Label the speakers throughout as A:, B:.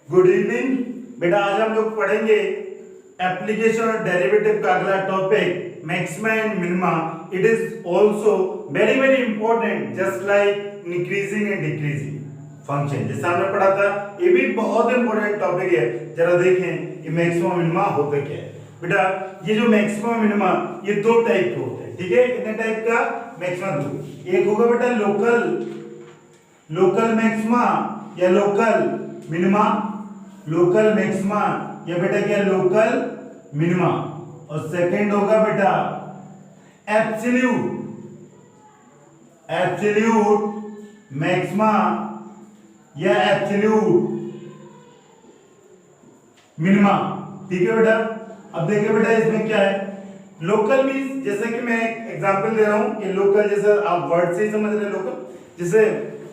A: Good evening बेटा। आज हम लोग पढ़ेंगे एप्लीकेशन और डेरिवेटिव का अगला topic maxima and minima. It is also very very important just like increasing and decreasing function. जैसे हमने पढ़ा था, ये भी बहुत इंपॉर्टेंट टॉपिक है। जरा देखें ये मैक्सिमा मिनिमा होता क्या है बेटा। ये जो मैक्सिमा मिनिमा ये दो टाइप के होते हैं, ठीक है। कितने टाइप का मैक्सिमा? दो। एक होगा बेटा लोकल मैक्सिमा या लोकल मिनिमा, लोकल मैक्सिमा या बेटा क्या लोकल मिनिमा। और सेकंड होगा बेटा एब्सोल्यूट मैक्सिमा या एब्सोल्यूट मिनिमा, ठीक है बेटा। अब देखिए बेटा इसमें क्या है, लोकल मींस जैसे कि मैं एग्जांपल दे रहा हूं कि लोकल, जैसे आप वर्ड से ही समझ रहे हैं लोकल, जैसे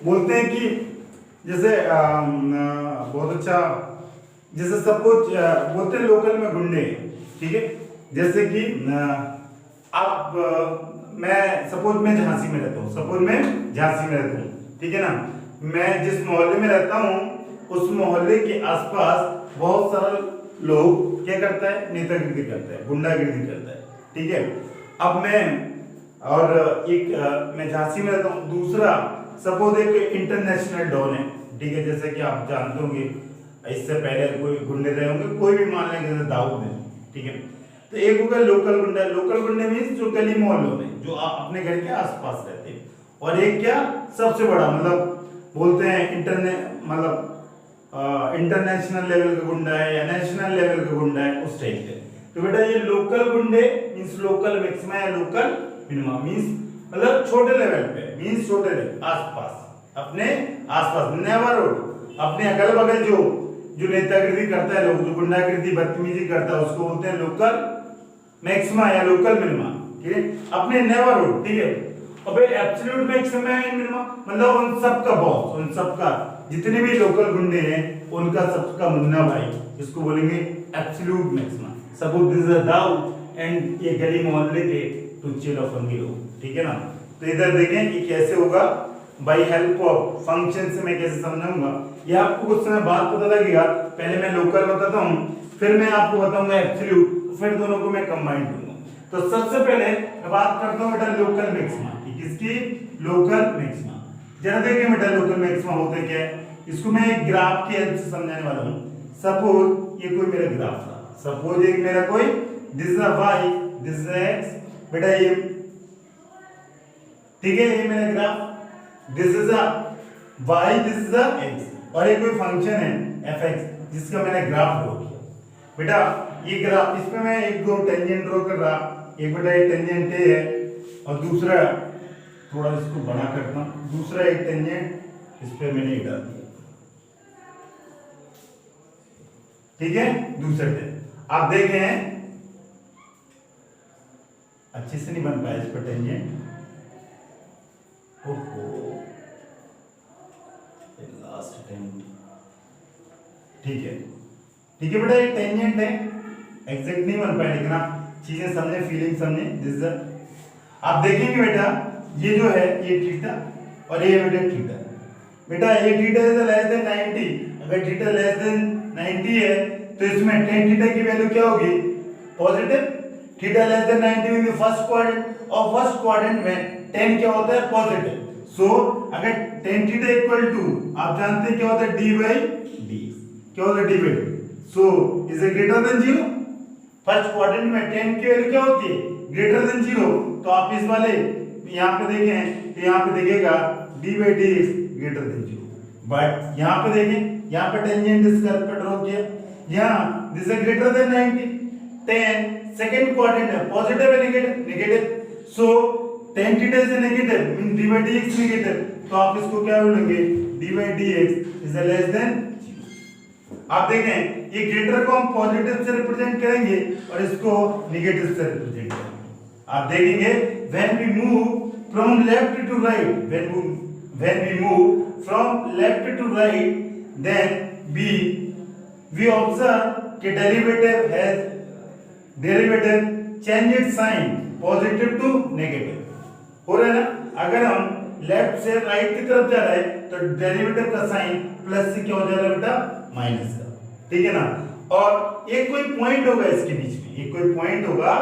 A: बोलते हैं कि जैसे बहुत अच्छा, जैसे सपोज बोलते हैं लोकल में गुंडे, ठीक है। जैसे कि आप मैं सपोज मैं झांसी में रहता हूँ, ठीक है ना। मैं जिस मोहल्ले में रहता हूँ उस मोहल्ले के आसपास बहुत सारे लोग क्या करता है, नेतागिरी करता है, गुंडागिरी करता है, ठीक है। अब मैं मैं झांसी में रहता हूँ, दूसरा सपोज एक इंटरनेशनल डॉन है, ठीक है। जैसे कि आप जानते होंगे इससे पहले कोई गुंडे रहे होंगे, कोई भी मान लेंगे जैसे दाऊद है, ठीक है। तो एक होगा लोकल गुंडा। लोकल गुंडे मींस जो गली मोहल्लों में जो आप अपने घर के आसपास रहते हैं। और एक क्या सबसे बड़ा, मतलब बोलते हैं इंटरनेशनल लेवल का गुंडा है या नेशनल लेवल का गुंडा है, उस टाइप के। तो बेटा ये लोकल गुंडे मींस लोकल मैक्सिमा या लोकल मिनिमा मींस मतलब छोटे लेवल पे, मींस छोटे लेवल आसपास, अपने आसपास, नेबरहुड, अपने अगल बगल जो नेतागिरी करता है, लोग जो गुंडागिरी बदतमीजी करता है, उसको बोलते हैं लोकल मैक्सिमा या लोकल मिनिमा, ठीक है। अपने नेबरहुड, ठीक है। अब एब्सोल्यूट मैक्सिमा एंड मिनिमा मतलब उन सब का बॉस, उन सब का जितने भी लोकल गुंडे हैं उनका सबका मुन्ना भाई, इसको बोलेंगे absolute maxima. Suppose this is Dawood and ये गली मोहल्ले के टुच्चे लफंगे लोग, ठीक है ना। तो इधर देखें कि कैसे होगा, बाय हेल्प ऑफ फंक्शन से मैं कैसे समझाऊंगा ये आपको कुछ समय बाद पता लगेगा। पहले मैं लोकल बताता हूं, फिर मैं आपको बताऊंगा एब्सोल्यूट, फिर दोनों को मैं कंबाइन करूंगा। तो सबसे पहले मैं बात करता हूं बेटा लोकल मैक्सिमा की, किसकी? Local maxima. जरा देखें बेटा लोकल मैक्सिमा होते क्या है, इसको मैं एक ग्राफ की हेल्प से समझाने वाला हूं। सपोज ये कोई मेरा ग्राफ था, सपोज एक मेरा कोई this is y, this is x, बेटा ये ठीक है, ये मेरा graph, this is y, this is x, और ये कोई फंक्शन है fx जिसका मैंने ग्राफ ड्रॉ किया। बेटा ये ग्राफ, इसमें मैं एक दो टेंजेंट ड्रॉ कर रहा, एक बेटा ये टेंजेंट है और दूसरा थोड़ा इसको बड़ा करता हूं, दूसरा एक टेंजेंट इस पे मैंने डाल दिया, ठीक है। दूसरा टेंजेंट आप देखें अच्छे से नहीं बन पाया इस पर टेंजेंट, ओहो लास्ट टेंजेंट, ठीक है बेटा ये टेंजेंट है, एग्जैक्ट नहीं बन पाया, लेकिन आप चीजें समझे, फीलिंग समझे। दिस आप देखेंगे बेटा ये जो है ये थीटा और ये बेटा थीटा, बेटा ये थीटा इज लेस देन 90, अगर थीटा लेस देन 90 है तो इसमें tan थीटा की वैल्यू क्या होगी? Positive. Theta less than 90 in the first quadrant, और फर्स्ट क्वाड्रेंट में tan क्या होता है? पॉजिटिव। सो अगर tan थीटा इक्वल टू, आप जानते हैं क्या होता है? d/dx, क्या होता है? d/d। So is it greater than 0? First quadrant में tan की वैल्यू क्या होती है? Greater than 0। तो आप इस वाले यहाँ पे देखें तो यहाँ पे दिखेगा d/dx ग्रेटर देन 0। बट यहाँ पे देखें, यहाँ पे टेंजेंट इस कर्व पे ड्रॉ किया, यहाँ this is greater than 90, tan second quadrant है, पॉजिटिव है negative, so tan theta is negative means d/dx negative, तो आप इसको क्या बोलेंगे? d/dx is less than 0। आप देखें ये ग्रेटर को हम पॉजिटिव से रिप्रेजेंट करेंगे और इसको नेगेटिव से रिप्रेजेंट करेंगे। आप देखेंगे when we move from left to right, when we move from left to right, then we observe कि derivative change its sign positive to negative, हो रहा है ना। अगर हम लेफ्ट से राइट की तरफ जा रहे हैं तो डेरिवेटिव का साइन प्लस से क्या हो जा रहा है बेटा? माइनस का। ठीक है ना। और एक कोई पॉइंट होगा इसके बीच में, एक कोई पॉइंट होगा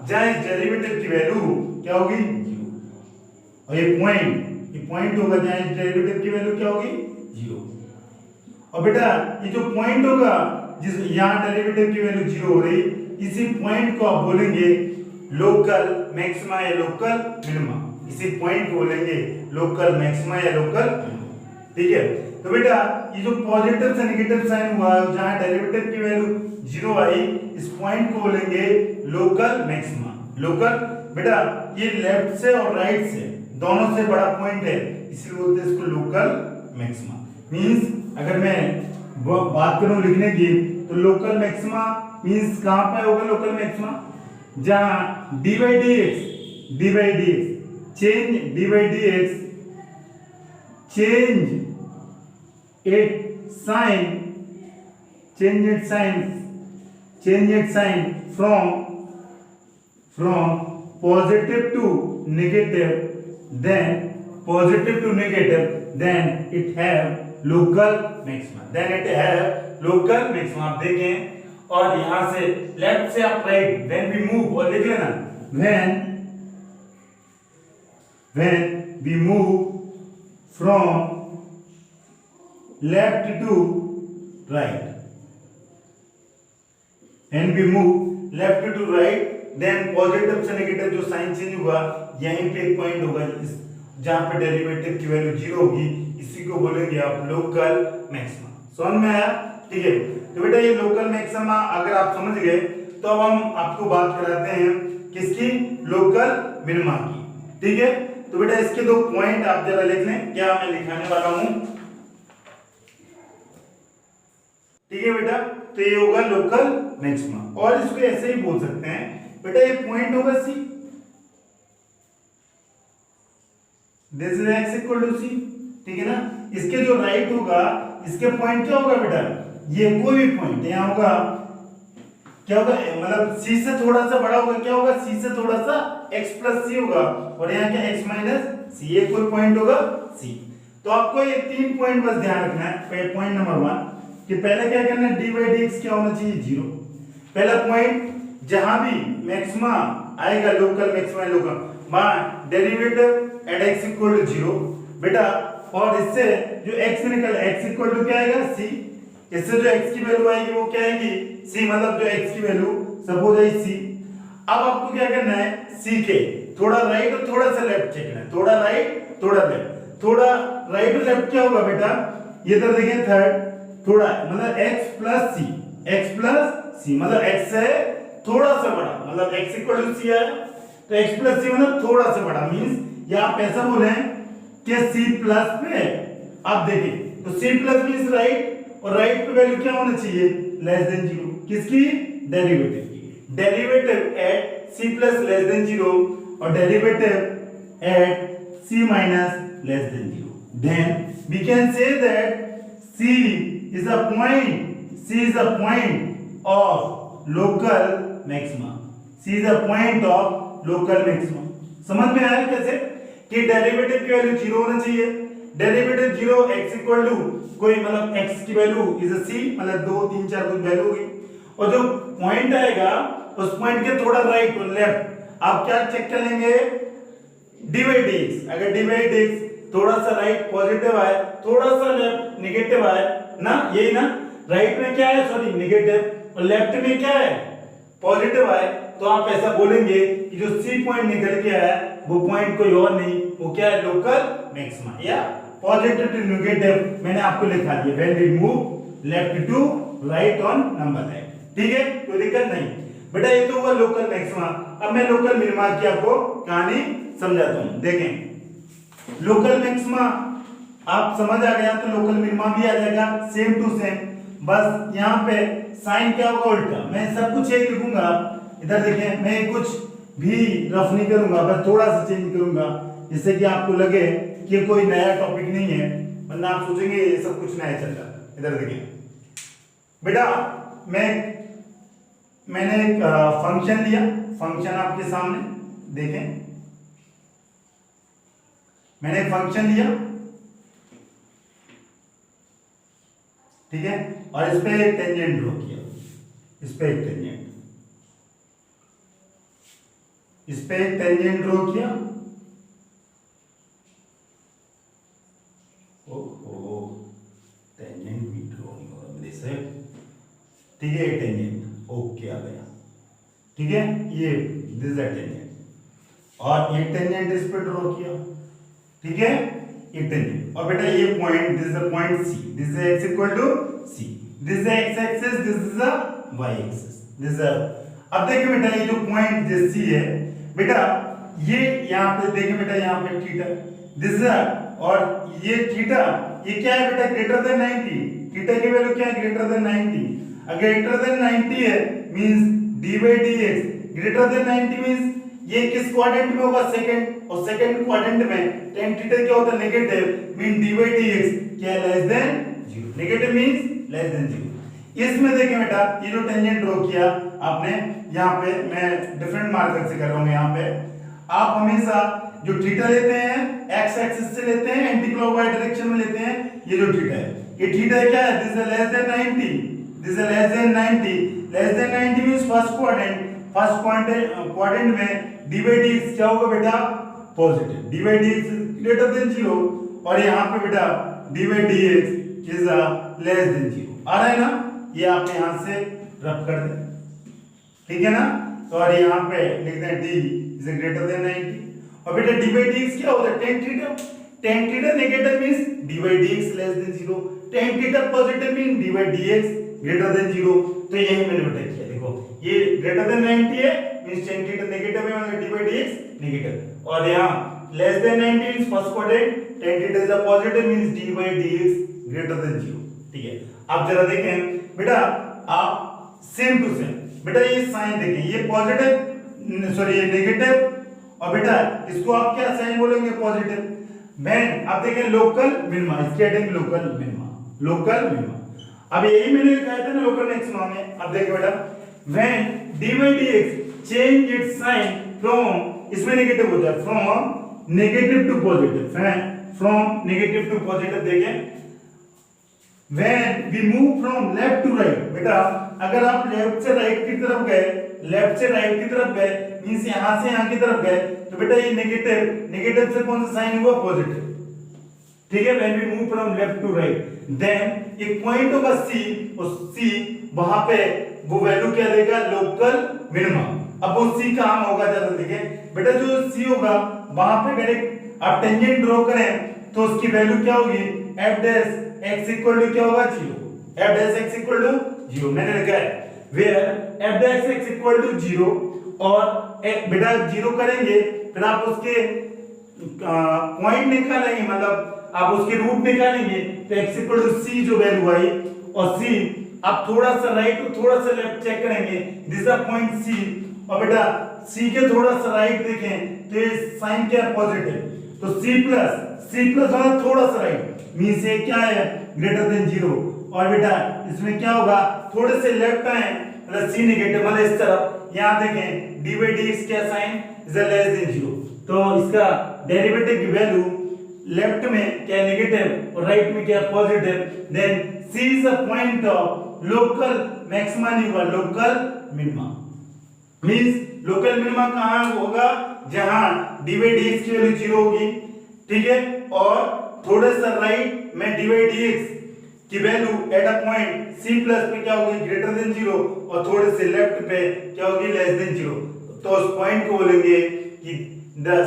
A: जहां इस डेरिवेटिव की वैल्यू क्या होगी, जीरो। और ये पॉइंट होगा जहां इस डेरिवेटिव की वैल्यू क्या होगी, जीरो। और बेटा ये जो पॉइंट होगा जिस यहाँ डेरिवेटिव की वैल्यू जीरो हो रही, इसी पॉइंट को आप बोलेंगे लोकल मैक्सिमा या लोकल मिनिमा। इसी पॉइंट को बोलेंगे लोकल मैक्सिमा या लोकल मिनिमा। ठीक है, तो बेटा ये जो पॉजिटिव से नेगेटिव साइन हुआ जहां डेरिवेटिव की वैल्यू जीरो आई, इस पॉइंट को बोलेंगे लोकल मैक्सिमा। लोकल बेटा ये लेफ्ट से और राइट से दोनों से बड़ा पॉइंट है, इसलिए बोलते हैं इसको लोकल मैक्सिमा। मींस अगर मैं बात करूं लिखने की, तो लोकल मैक्सिमा मींस कहां पे होगा लोकल मैक्सिमा, जहां d by d x change d by d x change it sign from positive to negative, then it have local maxima। आप देखें और यहां से लेफ्ट से आप राइट when we move, और लिख लेना when we move from left to right, and we move left to right, then positive से नेगेटिव जो साइन चेंज हुआ यहीं पे एक पॉइंट होगा जहां पे डेरिवेटिव की वैल्यू जीरो होगी, इसी को बोलेंगे आप लोकल मैक्सिमा। समझ में आया? ठीक है, तो बेटा ये लोकल मैक्सिमा अगर आप समझ गए तो अब हम आपको बात कराते हैं किसकी, लोकल मिनिमा की। ठीक है, तो बेटा इसके दो पॉइंट आप जरा लिख लें, क्या मैं लिखाने वाला हूं। ठीक है बेटा, तो ये होगा लोकल मैक्सिमा, और इसको ऐसे ही बोल सकते हैं बेटा ये पॉइंट होगा C, this is x equal to C. ठीक है ना, इसके जो राइट होगा इसके पॉइंट क्या होगा बेटा, ये कोई भी पॉइंट यहां होगा, क्या होगा मतलब c से थोड़ा सा बड़ा होगा, क्या होगा c से थोड़ा सा x प्लस c होगा, और यहाँ क्या x माइनस c, ये कोई पॉइंट होगा c। तो आपको ये तीन पॉइंट बस ध्यान रखना है। पॉइंट नंबर 1 कि पहले क्या करना है, डी बाई डी एक्स क्या होना चाहिए, जीरो। पहला पॉइंट जहां भी मैक्सिमा आएगा लोकल मैक्सिमा लोकल वहां derivative at x equal to zero बेटा, और इससे जो x निकल x इक्वल टू क्या आएगा c, इससे जो x की वैल्यू आएगी वो क्या आएगी c, मतलब जो x की वैल्यू सपोज है c। अब आपको क्या करना है, c के थोड़ा राइट और थोड़ा सा लेफ्ट चेक करना है, थोड़ा राइट थोड़ा लेफ्ट, थोड़ा राइट और लेफ्ट क्या होगा बेटा, ये इधर देखें थर्ड, थोड़ा मतलब x प्लस c मतलब x से थोड़ा सा बड़ा, मतलब x इक्वल टू c आया, तो x प्लस c मतलब थोड़ा सा बड़ा, मींस या आप ऐसा बोले कि c प्लस पे आप देखें तो c प्लस मींस राइट, और राइट पे वैल्यू क्या होना चाहिए, लेस देन जीरो, किसकी, डेरिवेटिव की। Derivative at c plus less than zero और derivative at c minus less than zero, then we can say that c is a point of local maxima। C is a point of local maxima। समझ में आया कैसे कि derivative की value zero होना चाहिए, derivative zero x equal to कोई मतलब x की वैल्यू इज अ c, मतलब 2 3 4 कुछ वैल्यू होगी, और जो पॉइंट आएगा उस पॉइंट के थोड़ा राइट और लेफ्ट आप क्या चेक कर लेंगे, डी बाई डी एक्स। अगर डी बाई डी एक्स थोड़ा सा राइट पॉजिटिव आए, थोड़ा सा लेफ्ट नेगेटिव आए ना, यही ना, राइट में क्या है सॉरी नेगेटिव, और लेफ्ट में क्या है पॉजिटिव आए, तो आप ऐसा बोलेंगे कि जो सी पॉइंट निकल के आया वो पॉइंट कोई और नहीं, वो क्या है, लोकल मैक्सिमा या पॉजिटिव टू नेगेटिव। मैंने आपको लिखा दिया, when we move left to right on number line. ठीक है, कोई दिक्कत नहीं बेटा, ये तो हुआ लोकल मैक्सिमा। अब मैं लोकल मिनिमा की आपको कहानी समझाता हूं। देखें लोकल मैक्सिमा आप समझ आ गया तो लोकल मिनिमा भी आ जाएगा सेम टू सेम, बस यहाँ पे साइन क्या होगा उल्टा, मैं सब कुछ एक लिखूंगा, इधर देखें मैं कुछ भी रफ नहीं करूंगा, बस थोड़ा सा चेंज करूंगा जिससे कि आपको लगे कि ये कोई नया टॉपिक नहीं है, वरना आप सोचेंगे ये सब कुछ नया चल रहा है। इधर देखें बेटा मैंने एक फंक्शन लिया, फंक्शन आपके सामने देखें, मैंने एक फंक्शन लिया, ठीक है, और इस पे एक टेंजेंट ड्रॉ किया, इस पे एक टेंजेंट, इस पे एक टेंजेंट ड्रॉ किया, ओहो टेंजेंट भी ड्रॉ नहीं हो रहा मेरे से, ठीक है, ये टेंजेंट ओके आ गया, ठीक है, ये दिस इज अ टेंजेंट, और ये टेंजेंट इस पे ड्रॉ किया, ठीक है, ये टेंजेंट, और बेटा ये point, this is the point c, this is x equal to c, this is x axis, this is the y axis, this is, अब देखिए बेटा ये जो पॉइंट जो सी है बेटा, ये यहाँ पे देखिए बेटा, यहाँ पे थीटा, दिस इज, और ये थीटा, ये क्या है बेटा, ग्रेटर देन 90, थीटा की वैल्यू क्या है, ग्रेटर देन 90, अगर ग्रेटर देन 90 है means dy dx greater than 90 means ये किस क्वाड्रेंट में होगा, सेकंड, और सेकंड क्वाड्रेंट में tan थीटा क्या होता है, नेगेटिव, मीन dy dx क्या है, less than 0, negative means less than 0। इसमें देखिए बेटा ये जो टेंजेंट ड्रॉ किया आपने, यहाँ पे मैं डिफरेंट मार्कर से कर रहा हूँ, यहाँ पे आप हमेशा जो थीटा लेते हैं x एक्सिस से लेते हैं, एंटी क्लॉकवाइज डायरेक्शन में लेते हैं, ये जो थीटा है, ये थीटा क्या है, this is less than 90, this is less than 90, less than 90 means first quadrant, first quadrant में dy dx क्या होगा बेटा, positive, dy dx greater than 0, और यहाँ पे बेटा dy dx is less than 0, आ रहा है ना, ये आप यहाँ से रब कर दें, ठीक है ना, तो और यहाँ पे लिख दें d इज ग्रेटर देन 90, और बेटा dy dx क्या होता है, tan theta, tan theta negative means dy dx less than 0, tan theta positive means dy dx greater than 0, तो यही मैंने बेटा किया, देखो ये ग्रेटर देन 90 है मींस tan थीटा नेगेटिव है, मतलब dy dx नेगेटिव, और यहाँ less than 90 means first quadrant, tan theta is a positive means dy dx greater than 0, ठीक है। अब जरा देखें बेटा, आप सेम टू सेम बेटा ये साइन देखें, ये पॉजिटिव, सॉरी ये नेगेटिव, और बेटा इसको आप क्या साइन बोलेंगे, पॉजिटिव, व्हेन आप देखें local minima, स्टेटिंग local minima, local minima, अब यही मैंने लिखा था ना लोकल मैक्सिमा में, अब देखिए बेटा when dy dx change its sign from, इसमें नेगेटिव हो जाए, from negative to positive, from negative to positive, देखें when we move from left to right, बेटा अगर आप लेफ्ट से राइट की तरफ गए, लेफ्ट से राइट की तरफ गए मींस यहां से यहां की तरफ गए, तो बेटा ये नेगेटिव, नेगेटिव से कौन सा साइन हुआ, पॉजिटिव, ठीक है, when we move from left to right, then एक पॉइंट होगा C, उस C वहां पे वो वैल्यू क्या देगा, लोकल मिनिमा, अब वो C कहां होगा, जरा देखें बेटा, जो C होगा वहां पे डायरेक्ट आप टेंजेंट ड्रॉ करें तो उसकी वैल्यू क्या होगी, f dash x equal to क्या होगा, 0, f dash x equal to 0, मैंने लिखा है where f dash x equal to 0, और बेटा 0 करेंगे, फिर आप उसके पॉइंट निकालेंगे, मतलब आप उसके रूट निकालेंगे, तो x इक्वल टू c जो वैल्यू आई, और c आप थोड़ा सा राइट और थोड़ा सा लेफ्ट चेक करेंगे, दिस इज पॉइंट c, और बेटा c के थोड़ा सा राइट देखें तो ये साइन क्या है, पॉजिटिव, तो c प्लस वाला थोड़ा सा राइट मींस ये क्या है, ग्रेटर देन 0, और बेटा इसमें क्या होगा, थोड़े से लेफ्ट आए मतलब c नेगेटिव, मतलब इस तरफ, यहां देखें dy dx क्या साइन इज लेस देन 0, तो इसका डेरिवेटिव की वैल्यू लेफ्ट में क्या नेगेटिव और राइट में क्या positive, then c is a point of local maxima, नहीं हुआ local minima, means local minima कहां होगा, जहां dy dx की वैल्यू 0 होगी, ठीक है, और थोड़े सा राइट में dy dx की value at a point c plus पे क्या होगी, ग्रेटर देन 0, और थोड़े से लेफ्ट पे क्या होगी, लेस देन 0, तो उस पॉइंट को बोलेंगे कि the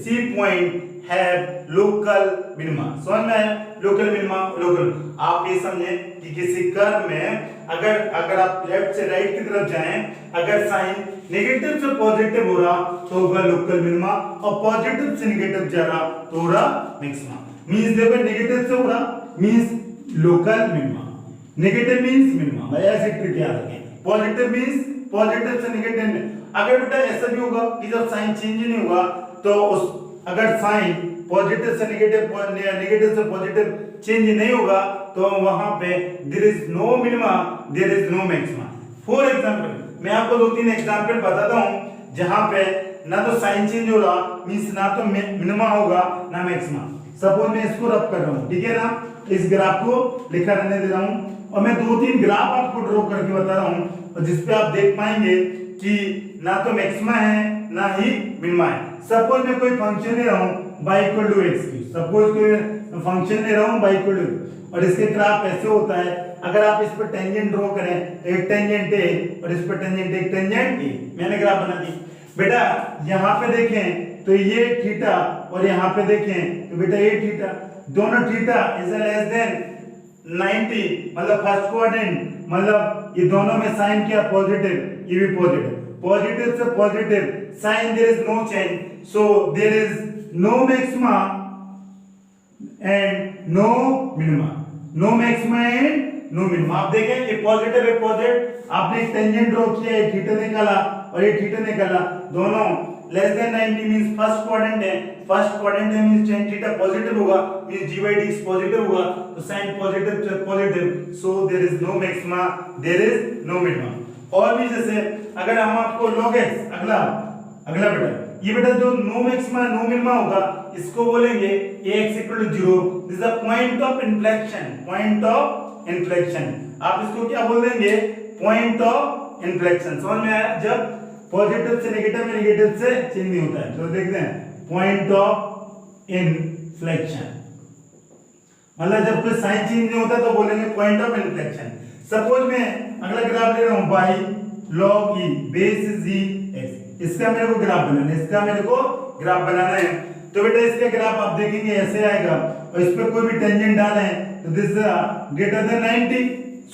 A: c point have local minima, समझ में आया, लोकल मिनिमा, लोकल, आप ये समझें कि किसी कर्व में अगर आप लेफ्ट से राइट की तरफ जाएं, अगर साइन नेगेटिव से पॉजिटिव हो रहा तो होगा लोकल मिनिमा, और पॉजिटिव से नेगेटिव जा रहा तो हो रहा मैक्सिमा, मींस देखो नेगेटिव से हो रहा means local minima, negative means minima, भाई ऐसे ट्रिक याद रखें, पॉजिटिव मींस पॉजिटिव से नेगेटिव, अगर बेटा ऐसा भी होगा कि जब साइन चेंज नहीं होगा तो उस अगर साइन पॉजिटिव से नेगेटिव, नेगेटिव से पॉजिटिव चेंज नहीं होगा तो वहां पे there is no minima, there is no maxima. For example मैं आपको दो तीन एग्जांपल बताता हूं जहां पे ना तो साइन चेंज हो रहा मींस ना तो मिनिमा होगा ना मैक्सिमा। सपोज मैं इसको रब कर रहा हूं, ठीक है ना, इस ग्राफ को लिखा रहने दे रहा हूं और मैं 2-3 ग्राफ आपको ड्रॉ करके बता रहा हूँ, और जिसपे आप देख पाएंगे कि ना तो मैक्सिमा है ना ही मिनिमा है। सपोज मैं कोई फंक्शन ले रहा हूँ y equal to x cube, suppose कोई फंक्शन ले रहा हूँ y इक्वल टू, और इसके ग्राफ ऐसे होता है, अगर आप इस पर टेंजेंट ड्रॉ करें, एक टेंजेंट ए और इस पर टेंजेंट एक टेंजेंट ए, मैंने ग्राफ बना दी बेटा। यहाँ पे देखें तो ये थीटा और यहाँ पे देखें तो बेटा ये थीटा, दोनों थीटा इज लेस देन 90, मतलब फर्स्ट क्वाड्रेंट, मतलब ये दोनों में साइन क्या पॉजिटिव, ये भी पॉजिटिव, पॉजिटिव से positive sign, there is no change, so there is no maxima and no minima, no maxima and no minima. आप देखें ये पॉजिटिव है, पॉजिटिव, आपने एक टेंजेंट ड्रॉ किया, ये थीटा निकाला और ये थीटा निकाला, दोनों less than 90 means first quadrant है, फर्स्ट क्वाड्रेंट है मींस tan थीटा पॉजिटिव होगा, मींस g/dx पॉजिटिव होगा, तो sin पॉजिटिव से positive, so there is no maxima, there is no minima. और भी जैसे अगर हम आपको log x, अगला बेटा ये बेटा जो नो मैक्सिमा नो मिनिमा होगा इसको बोलेंगे ax = 0, this is the point of inflection, point of inflection, आप इसको क्या बोल देंगे, पॉइंट ऑफ इन्फ्लेक्शन। समझ में आया, जब पॉजिटिव से नेगेटिव में नेगेटिव से चेंज नहीं होता है, तो देखते हैं पॉइंट ऑफ इन्फ्लेक्शन, मतलब जब कोई साइन चेंज नहीं होता तो बोलेंगे पॉइंट ऑफ इन्फ्लेक्शन। सपोज मैं अगला ग्राफ ले रहा हूं y log e base g x, इसका मेरे को ग्राफ बनाना है, इसका मेरे को ग्राफ बनाना है, तो बेटा इसका ग्राफ आप देखेंगे ऐसे आएगा, और इस पे कोई भी टेंजेंट डालें तो this greater than 90,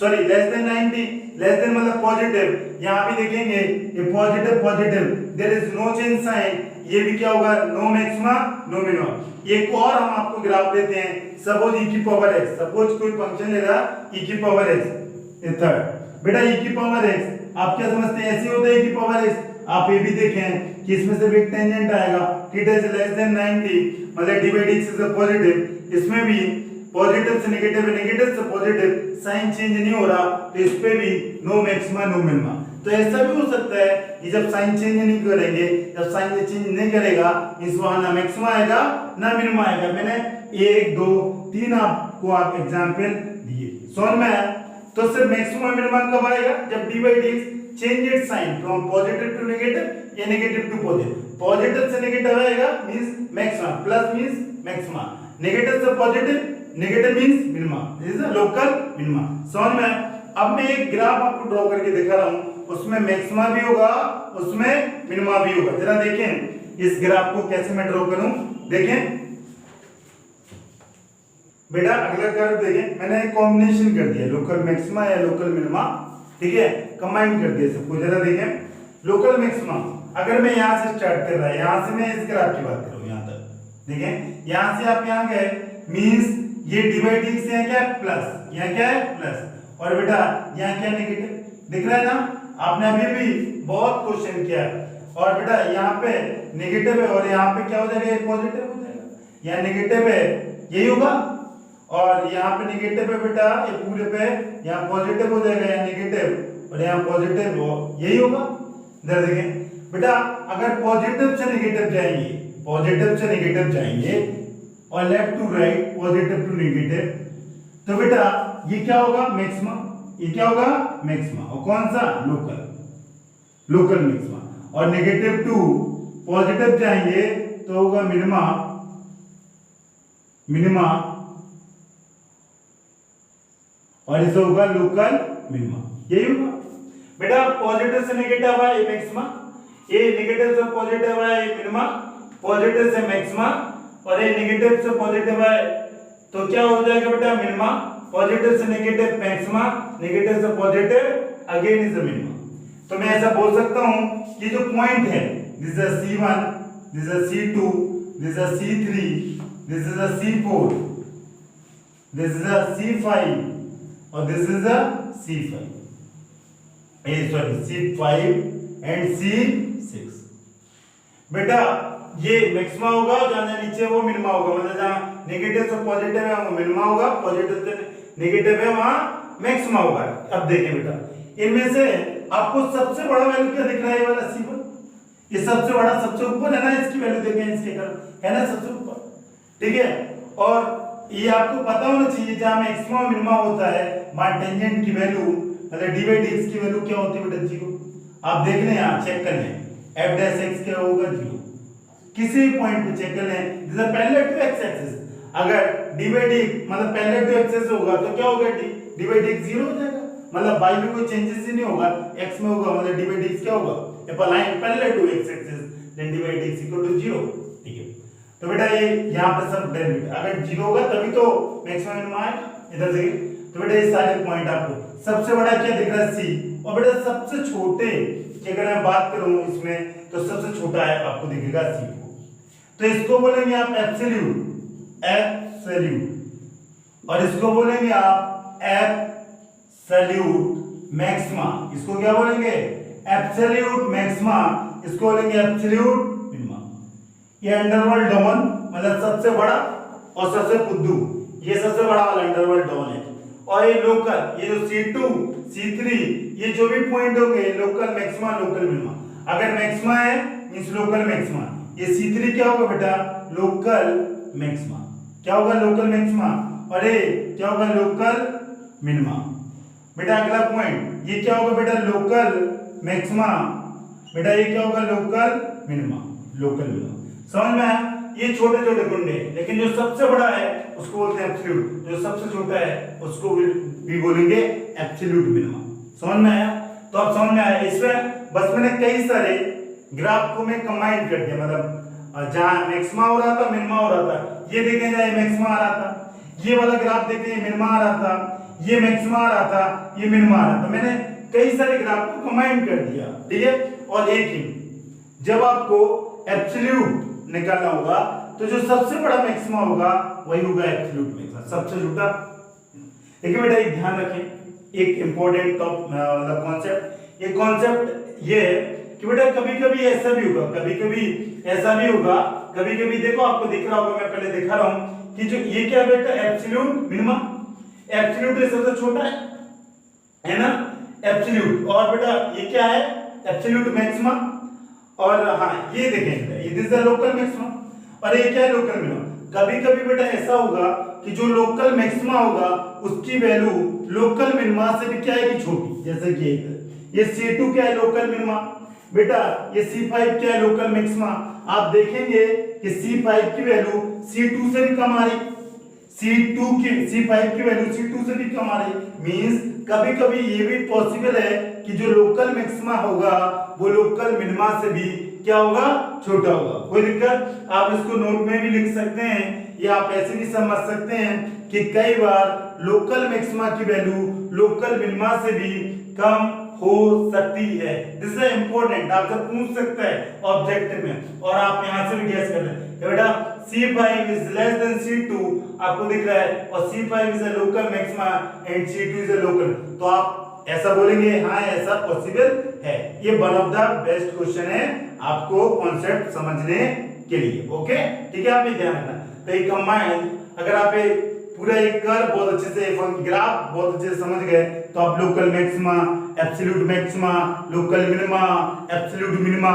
A: sorry less than 90, less than मतलब पॉजिटिव, यहाँ भी देखेंगे ये positive positive, there is no change sign, ये भी क्या होगा, नो मैक्सिमा नो मिनिमा। एक और हम आपको ग्राफ देते हैं, सपोज e की पावर x, सपोज कोई फंक्शन ले रहा e की पावर x, ये थर्ड बेटा e की पावर x, आप क्या समझते हैं, ऐसे होता है e की पावर x, आप ये भी देखें कि इसमें से भी एक टेंजेंट आएगा, थीटा इज लेस देन 90, मतलब d/dx इज पॉजिटिव, इसमें भी पॉजिटिव से नेगेटिव है, नेगेटिव से पॉजिटिव, साइन चेंज नहीं हो रहा, तो इस पे भी नो मैक्सिमा नो मिनिमा। तो ऐसा भी हो सकता है कि जब साइन चेंज नहीं करेंगे, जब साइन चेंज नहीं करेगा इस वहां ना मैक्सिमा आएगा ना मिनिमा आएगा। मैंने 1 2 3 आपको आप एग्जांपल दिए, समझ में आया। तो सिर्फ मैक्सिमा मिनिमा कब आएगा, जब d/dx change its sign from positive to negative या नेगेटिव टू पॉजिटिव, पॉजिटिव से नेगेटिव आएगा means maxima, plus means maxima, negative से positive, negative means minima, this is local minima. समझ में आया। अब मैं एक ग्राफ आपको ड्रॉ करके दिखा रहा हूं, उसमें मैक्सिमा भी होगा, उसमें मिनिमा भी होगा। जरा देखें इस ग्राफ को कैसे मैं ड्रॉ करूं, देखें बेटा अगला कर्व देखें, मैंने एक कॉम्बिनेशन कर दिया, लोकल मैक्सिमा या लोकल मिनिमा, ठीक है, कंबाइन कर दिया सबको। जरा देखें लोकल मैक्सिमा, अगर मैं यहां से स्टार्ट कर रहा है, यहां से मैं इस ग्राफ की बात कर रहा हूं, यहां तक देखें, यहां से आप यहां गए मींस ये d/dx से क्या है प्लस, यहां क्या है प्लस, और बेटा यहां क्या नेगेटिव, दिख रहा है ना, आपने अभी भी बहुत क्वेश्चन किया, और बेटा यहाँ पे नेगेटिव है और यहाँ पे क्या हो जाएगा, पॉजिटिव हो जाएगा, यहाँ नेगेटिव है यही होगा, और यहाँ पे नेगेटिव है बेटा ये पूरे पे, यहाँ पॉजिटिव हो जाएगा, यहाँ नेगेटिव और यहाँ पॉजिटिव हो, यही होगा। इधर देखें बेटा, अगर पॉजिटिव से नेगेटिव जाएंगे, पॉजिटिव से नेगेटिव जाएंगे और left to right positive to negative, तो बेटा ये क्या होगा मैक्सिमा, ये क्या होगा मैक्सिमा, और कौन सा लोकल, लोकल मैक्सिमा, और नेगेटिव टू पॉजिटिव जाएंगे तो होगा मिनिमा, मिनिमा, और इसे होगा लोकल मिनिमा, यही होगा बेटा। पॉजिटिव से नेगेटिव है ये मैक्सिमा, ये नेगेटिव से पॉजिटिव है ये मिनिमा, पॉजिटिव से मैक्सिमा, और ये नेगेटिव से पॉजिटिव है तो क्या हो जाएगा बेटा मिनिमा, पॉजिटिव से नेगेटिव मैक्सिमा, नेगेटिव से पॉजिटिव अगेन इज मिनिमा। तो मैं ऐसा बोल सकता हूं कि जो पॉइंट है this is C1, this is C2, this is C3, this is C4, this is C5 और this is C5, C5 and C6। बेटा ये मैक्सिमा होगा, जहां नीचे वो मिनिमा होगा, मतलब जहां नेगेटिव से पॉजिटिव है वहां मिनिमा होगा, पॉजिटिव से नेगेटिव है वहां मैक्सिमा होगा। अब देखें बेटा, इनमें से आपको सबसे बड़ा वैल्यू क्या दिख रहा है, ये वाला C1, ये सबसे बड़ा, सबसे ऊपर है ना, इसकी वैल्यू देखें, इसके कर है ना सबसे ऊपर, ठीक है, और ये आपको पता होना चाहिए, जहां मैक्सिमम मिनिमम होता है वहां टेंजेंट की वैल्यू मतलब डी बाई डी एक्स की वैल्यू क्या होती है बेटा 0। आप देख लें यहाँ चेक कर लें एफ डैश एक्स क्या होगा 0, किसी भी पॉइंट पे चेक कर लें जैसे पहले टू एक्स एक्सिस अगर डी बाई डी मतलब पहले टू एक्सिस होगा तो क्या होगा डी बाई डी एक्स 0 हो जाएगा, मतलब y में कोई चेंजेस ही नहीं होगा, x में होगा मतलब डी बाई डी एक्स क्या होगा if a line parallel to x axis then d by dx equal to 0। ठीक है, तो बेटा ये यहाँ पे सब डेरिवेटिव अगर 0 होगा तभी तो मैक्सिमम मिनिमम आएगा इधर से। तो बेटा ये सारे पॉइंट आपको सबसे बड़ा क्या दिख रहा है c, और बेटा सबसे छोटे की अगर मैं बात करूं इसमें तो सबसे छोटा है आपको दिखेगा c को, तो इसको बोलेंगे आप एब्सोल्यूट और इसको बोलेंगे आप एब्सोल्यूट मैक्सिमा, इसको क्या बोलेंगे एब्सोल्यूट मैक्सिमा, इसको बोलेंगे एब्सोल्यूट मिनिमा। ये अंडरवर्ल्ड डॉन मतलब सबसे बड़ा और सबसे फुद्दू, ये सबसे बड़ा वाला अंडरवर्ल्ड डॉन है। और ये लोकल, ये जो C2 C3 ये जो भी पॉइंट होंगे लोकल मैक्सिमा लोकल मिनिमा, अगर मैक्सिमा है मींस लोकल मैक्सिमा, ये C3 क्या होगा बेटा लोकल मैक्सिमा, क्या होगा लोकल मैक्सिमा, और ये क्या होगा लोकल मिनिमा। बेटा अगला पॉइंट ये क्या होगा बेटा लोकल मैक्सिमा, बेटा ये क्या होगा लोकल मिनिमा, लोकल मिनिमा। समझ में आया? ये छोटे छोटे गुंडे, लेकिन जो सबसे बड़ा है उसको बोलते हैं एब्सोल्यूट, जो सबसे छोटा है उसको भी बोलेंगे एब्सोल्यूट मिनिमा। समझ में आया? तो अब समझ में आया, इसमें बस मैंने कई सारे ग्राफ को मैं कंबाइन कर दिया, मतलब जहां मैक्सिमा हो रहा था मिनिमा हो रहा था, ये देखें जहां मैक्सिमा आ रहा था, ये वाला ग्राफ देखें मिनिमा आ रहा था, ये मैक्सिमा आ रहा था, ये मिनिमा आ रहा था, मैंने कई सारे ग्राफ को कंबाइन कर दिया। ठीक है, और एक ही जब आपको एब्सोल्यूट निकालना होगा तो जो सबसे बड़ा मैक्सिमा होगा वही होगा एब्सोल्यूट मैक्सिमा, सबसे छोटा। देखिए बेटा एक ध्यान रखें, एक इंपॉर्टेंट मतलब कॉन्सेप्ट, ये कॉन्सेप्ट ये है कि बेटा कभी कभी ऐसा भी होगा, कभी कभी ऐसा भी होगा, कभी कभी देखो आपको दिख रहा होगा, मैं पहले दिखा रहा हूं कि जो ये क्या बेटा एब्सोल्यूट मिनिमा, एब्सोल्यूट सबसे छोटा है ना एब्सोल्यूट, और बेटा ये क्या है एब्सोल्यूट मैक्सिमा, और हाँ ये देखें ये दिस द लोकल मैक्सिमा, और ये क्या है लोकल मिनिमा। कभी कभी बेटा ऐसा होगा कि जो लोकल मैक्सिमा होगा उसकी वैल्यू लोकल मिनिमा से भी क्या है कि छोटी, जैसे कि ये C2 क्या है लोकल मिनिमा, बेटा ये C5 क्या है लोकल मैक्सिमा। आप देखेंगे कि C5 की वैल्यू C2 से भी कम आ रही, C5 की वैल्यू C2 से भी कम आ रही, मींस कभी कभी ये भी पॉसिबल है कि जो लोकल मैक्सिमा होगा वो लोकल मिनिमा से भी क्या होगा छोटा होगा। कोई दिक्कत? आप इसको नोट में भी लिख सकते हैं, या आप ऐसे भी समझ सकते हैं कि कई बार लोकल मैक्सिमा की वैल्यू लोकल मिनिमा से भी कम हो सकती है। दिस इज इंपॉर्टेंट, आपसे पूछ सकता है ऑब्जेक्टिव में, और आप यहां से भी गेस कर लें बेटा C5 is less then C2 आपको दिख रहा है, और C5 is a local maxima and C2 is a local, तो आप ऐसा बोलेंगे हाँ ऐसा पॉसिबल है। ये one of the best question है आपको कॉन्सेप्ट समझने के लिए। ओके ठीक है, आप ये ध्यान रखना। तो ये कंबाइंड अगर आप ये पूरा एक कर्व बहुत अच्छे से ग्राफ बहुत अच्छे से समझ गए तो आप local maxima, absolute maxima, local minima, absolute minima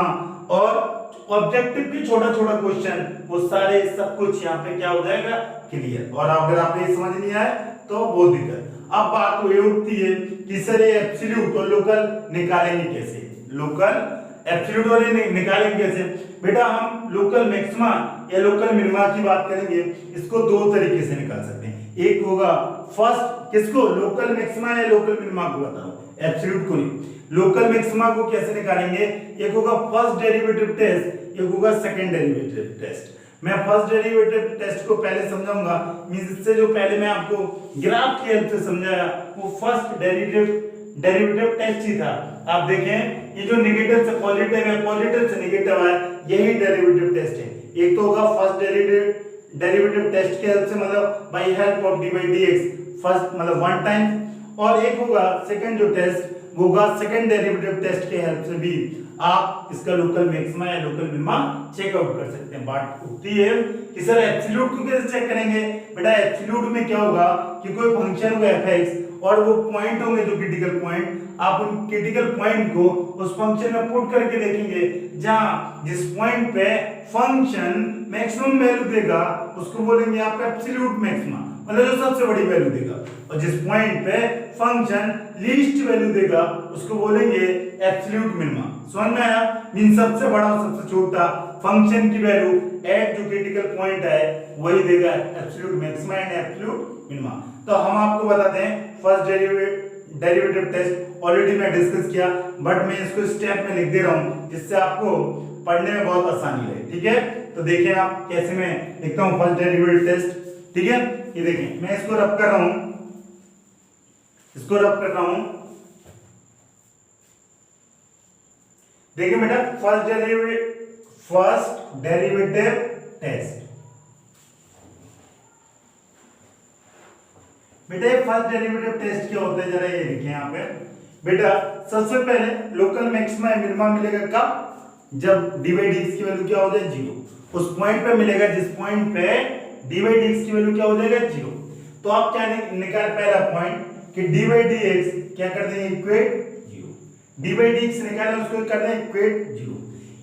A: और ऑब्जेक्टिव के छोटा छोटा क्वेश्चन वो सारे सब कुछ यहाँ पे क्या हो जाएगा क्लियर। और अगर आपने समझ नहीं आया तो बहुत दिक्कत। अब बात तो ये उठती है कि सर ये एब्सोल्यूट और लोकल निकालेंगे कैसे, लोकल एब्सोल्यूट और निकालेंगे कैसे। बेटा हम लोकल मैक्सिमा या लोकल मिनिमा की बात करेंगे, इसको दो तरीके से निकाल सकते हैं। एक होगा फर्स्ट, किसको लोकल मैक्सिमा या लोकल मिनिमा को बताओ, एब्सोल्यूट को नहीं। लोकल मैक्सिमा को कैसे निकालेंगे, एक होगा फर्स्ट डेरिवेटिव टेस्ट, एक होगा सेकंड डेरिवेटिव टेस्ट। मैं फर्स्ट डेरिवेटिव टेस्ट को पहले समझाऊंगा, मींस इससे जो पहले मैं आपको ग्राफ की हेल्प से समझाया वो फर्स्ट डेरिवेटिव टेस्ट ही था। आप देखें ये जो नेगेटिव से पॉजिटिव है, पॉजिटिव से नेगेटिव है, यही डेरिवेटिव टेस्ट है। एक तो होगा फर्स्ट डेरिवेटिव टेस्ट की हेल्प से, मतलब by help of d by d x first मतलब वन टाइम, और एक होगा सेकंड जो टेस्ट वो होगा सेकंड डेरिवेटिव टेस्ट की हेल्प से भी आप इसका लोकल मैक्सिमा या लोकल मिनिमा चेक आउट कर सकते हैं। बात उठती है कि सर एब्सोल्यूट को कैसे चेक करेंगे। बेटा एब्सोल्यूट में क्या होगा कि कोई फंक्शन होगा f(x) और वो पॉइंट होंगे जो क्रिटिकल पॉइंट, आप उन क्रिटिकल पॉइंट को उस फंक्शन में पुट करके देखेंगे जहां जिस पॉइंट पे फंक्शन मैक्सिमम वैल्यू देगा उसको बोलेंगे आप एब्सोल्यूट मैक्सिमा, मतलब जो सबसे बड़ी वैल्यू देगा। और जिस पॉइंट पे फंक्शन लीस्ट वैल्यू देगा उसको बोलेंगे एब्सोल्यूट मिनिमा। समझ में आया? मीन सबसे बड़ा और सबसे छोटा फंक्शन की वैल्यू एट जो क्रिटिकल पॉइंट है वही देगा absolute maxima and absolute minima. तो हम आपको बताते हैं फर्स्ट डेरिवेटिव टेस्ट ऑलरेडी मैं डिस्कस किया, बट मैं इसको स्टेप में लिख दे रहा हूं जिससे आपको पढ़ने में बहुत आसानी रहे। ठीक है, तो देखिए आप कैसे मैं लिखता हूं फर्स्ट डेरिवेटिव टेस्ट। ठीक है, ये देखिए मैं इसको रब कर रहा हूं, इसको रब कर रहा हूं। देखिए बेटा फर्स्ट डेरिवेटिव टेस्ट, बेटा फर्स्ट डेरिवेटिव टेस्ट क्या होता है जरा ये देखिए यहाँ पे। बेटा सबसे पहले लोकल मैक्सिमा या मिनिमा मिलेगा कब? जब डी बाई डी एक्स की वैल्यू क्या हो जाए 0। उस पॉइंट पे मिलेगा जिस पॉइंट पे डी बाई डी एक्स की वैल्यू क्या हो जाएगा 0। तो आप क्या निकाल पहला पॉइंट कि डी बाई डी एक्स क्या कर देंगे equate 0। D by d x निकाले उसको कर दें इक्वेट 0।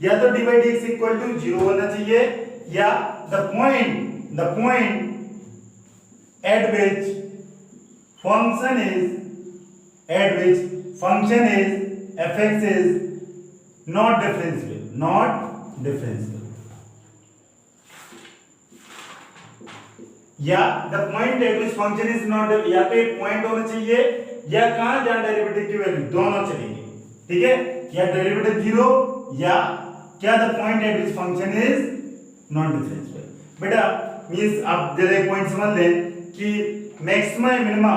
A: या तो d by d x equal to 0 होना चाहिए या the point at which function is fx is not differentiable, या the point at which function is not, या तो एक पॉइंट होना चाहिए या कहां जहां डेरिवेटिव की वैल्यू दोनों चलेंगे। ठीक है, या डेरिवेटिव 0 या क्या the point at which function is non differentiable. बेटा मींस आप जरा एक पॉइंट समझ लें कि मैक्सिमा या मिनिमा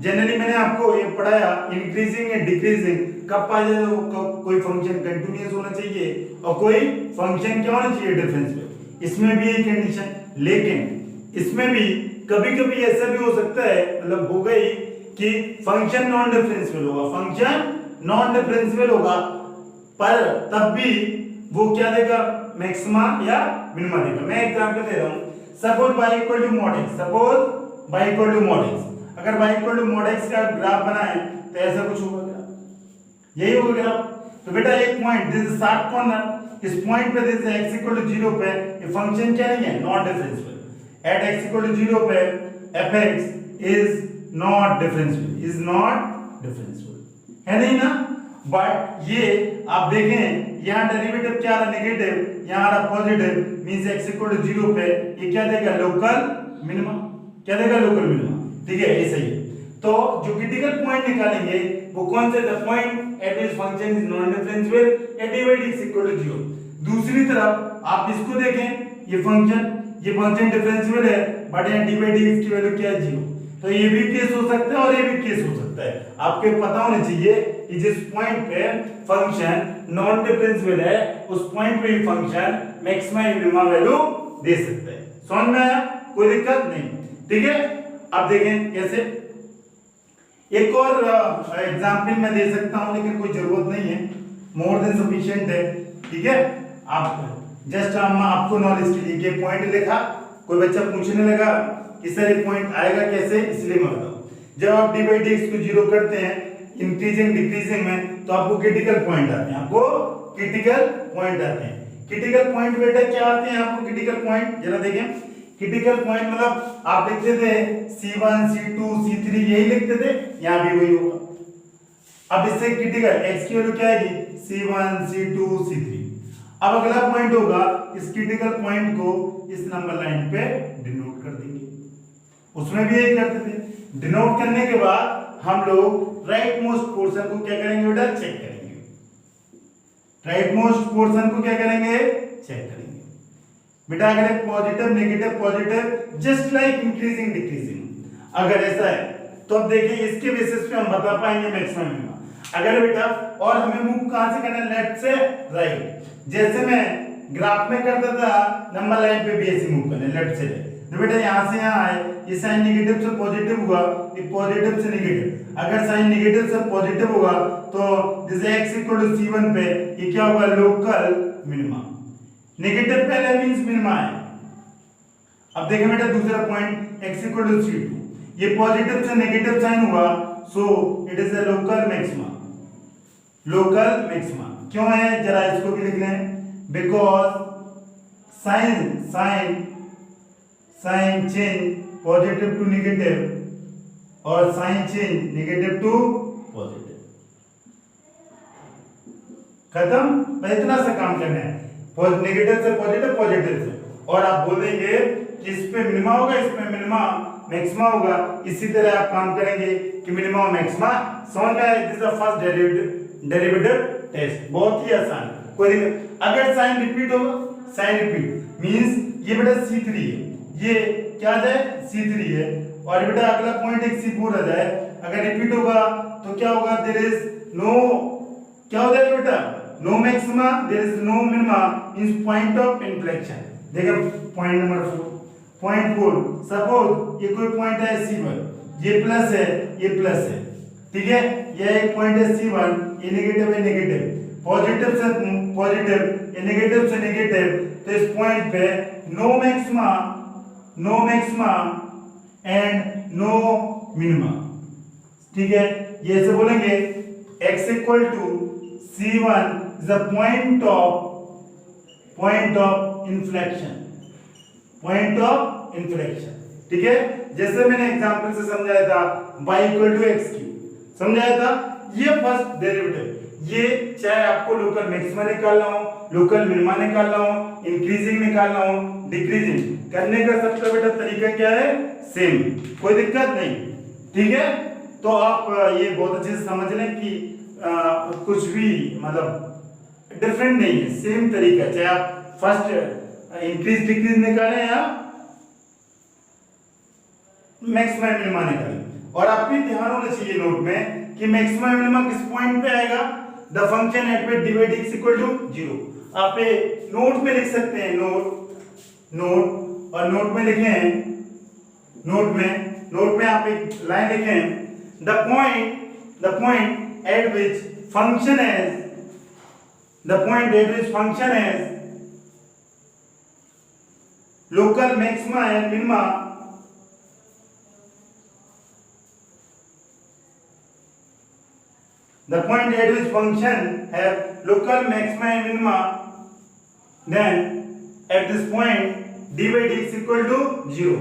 A: जनरली मैंने आपको ये पढ़ाया इंक्रीजिंग या डिक्रीजिंग कब पाया जाए, कोई फंक्शन कंटीन्यूअस होना चाहिए और कोई फंक्शन क्या होना चाहिए डिफरेंशिएबल। इसमें भी एक कंडीशन, लेकिन इसमें भी कभी-कभी ऐसा भी हो सकता है, मतलब हो गई कि फंक्शन नॉन डिफरेंशिएबल होगा पर तब भी वो क्या देगा मैक्सिमा या मिनिमा देगा। मैं एग्जांपल दे रहा हूं, suppose y equal to mod x, अगर y equal to mod x का ग्राफ बनाए तो ऐसा कुछ होगा, यही होगा। तो बेटा एक point this is sharp corner, इस पॉइंट पे दिस x इक्वल टू 0 पे ये फंक्शन क्या नहीं है non differentiable. At x equal to 0 पे fx इज नॉट डिफरेंशिएबल है नहीं ना। बट ये आप देखें यहाँ डेरिवेटिव क्या रहा नेगेटिव, यहाँ रहा positive, means x equal to 0 पे ये क्या देगा लोकल मिनिमा, क्या देगा लोकल मिनिमा। ठीक है, ऐसे ही तो जो क्रिटिकल पॉइंट निकालेंगे वो कौन से, the point at which function is non differentiable at dy dx equal to 0। दूसरी तरफ आप इसको देखें, ये फंक्शन डिफरेंशिएबल है बट यहाँ dy dx की वैल्यू क्या है 0। तो ये भी केस हो सकता है और ये भी केस हो सकता है। आपके पता होना चाहिए कि जिस पॉइंट पे फंक्शन नॉन डिफरेंशिएबल है उस पॉइंट पे फंक्शन मैक्सिमा या मिनिमा वैल्यू दे सकता है। समझ में आया? कोई दिक्कत नहीं। ठीक है, अब देखें कैसे। एक और एग्जांपल मैं दे सकता हूं लेकिन कोई जरूरत नहीं है, मोर देन सफिशिएंट है। ठीक है, आप जस्ट हम आपको नॉलेज के लिए ये पॉइंट लिखा, कोई बच्चा पूछने लगा कि सर ये पॉइंट आएगा कैसे, इसलिए मैं बताऊं। जब आप डी बाई डी एक्स को 0 करते हैं इंक्रीजिंग डिक्रीजिंग में तो आपको क्रिटिकल पॉइंट आते हैं, क्रिटिकल पॉइंट बेटा क्या आते हैं आपको क्रिटिकल पॉइंट, जरा देखें। क्रिटिकल पॉइंट मतलब आप लिखते थे C1 C2 C3 यही लिखते थे, यहां भी वही होगा। अब इससे क्रिटिकल x की वैल्यू क्या आएगी C1 C2 C3। अब अगला पॉइंट होगा, इस क्रिटिकल पॉइंट को इस नंबर लाइन पे डिनोट कर देंगे, उसमें भी यही करते थे। डिनोट करने के बाद हम लोग राइट मोस्ट पोर्शन को क्या करेंगे बेटा चेक करेंगे, राइट मोस्ट पोर्शन को क्या करेंगे चेक करेंगे बेटा। अगर positive negative just like increasing decreasing अगर ऐसा है तो अब देखिए इसके बेसिस पे हम बता पाएंगे मैक्सिमम मिनिमा। अगर बेटा और हमें मूव कहां से करना है लेफ्ट से राइट, जैसे मैं ग्राफ में करता था नंबर लाइन पे भी ऐसे मूव करना है लेफ्ट से राइट। तो बेटा यहां से यहां आए, ये साइन नेगेटिव से पॉजिटिव हुआ, ये पॉजिटिव से नेगेटिव, अगर साइन नेगेटिव से पॉजिटिव होगा तो जैसे x इक्वल टू c1 पे ये क्या होगा लोकल मिनिमा, नेगेटिव पहले मींस मिनिमा है। अब देखिए बेटा दूसरा point x equal to c2, ये पॉजिटिव से नेगेटिव साइन हुआ so it is a local maxima, क्यों है जरा इसको भी लिख लें, because sign change positive to negative और sign change negative to positive. खत्म। बस इतना सा काम करना है, नेगेटिव से पॉजिटिव, पॉजिटिव से, और आप बोल देंगे कि इस पे मिनिमा होगा, इस पे मिनिमा मैक्सिमा होगा। इसी तरह आप काम करेंगे कि मिनिमा और मैक्सिमा समझ में आया। This is the first derivative test, बहुत ही आसान। कोई अगर साइन रिपीट होगा, साइन रिपीट मींस ये बेटा C3 है, ये क्या आ जाए C3 है, और बेटा अगला पॉइंट एक C4 आ जाए। अगर रिपीट होगा तो क्या होगा, देयर इज नो, क्या हो जाएगा बेटा, no maxima, there is no minima in point of inflection. देखो पॉइंट नंबर 4, पॉइंट 4, सपोज ये कोई पॉइंट है C1, ये प्लस है, ये प्लस है, ठीक है, ये एक पॉइंट है C1, ये नेगेटिव है, नेगेटिव, पॉजिटिव से पॉजिटिव, ये नेगेटिव से नेगेटिव, तो इस पॉइंट पे no maxima and no minima, ठीक है। ये ऐसे बोलेंगे x equal to C1 is the point of inflection, ठीक है। जैसे मैंने एग्जांपल से समझाया था y equal to x cube, समझाया था। ये फर्स्ट डेरिवेटिव, ये चाहे आपको लोकल मैक्सिमा निकालना हो, लोकल मिनिमा निकालना हो, इंक्रीजिंग निकालना हो, डिक्रीजिंग करने का सबका बेटा तरीका क्या है, सेम, कोई दिक्कत नहीं, ठीक है। तो आप ये बहुत अच्छे से समझ लें कि कुछ भी मतलब डिफरेंट नहीं है, सेम तरीका, चाहे आप फर्स्ट इंक्रीज डिक्रीज निकालें या मैक्सिमा मिनिमा निकालें। और आप भी ध्यान होना चाहिए नोट में कि मैक्सिमा मिनिमा किस पॉइंट पे आएगा, the function at which dy dx equal to 0। आप नोट में लिख सकते हैं, नोट और नोट में लिखें, नोट में आप एक लाइन लिखें, the point at which function has local maxima and minima the point at which function have local maxima and minima, then at this point dy dx equal to 0,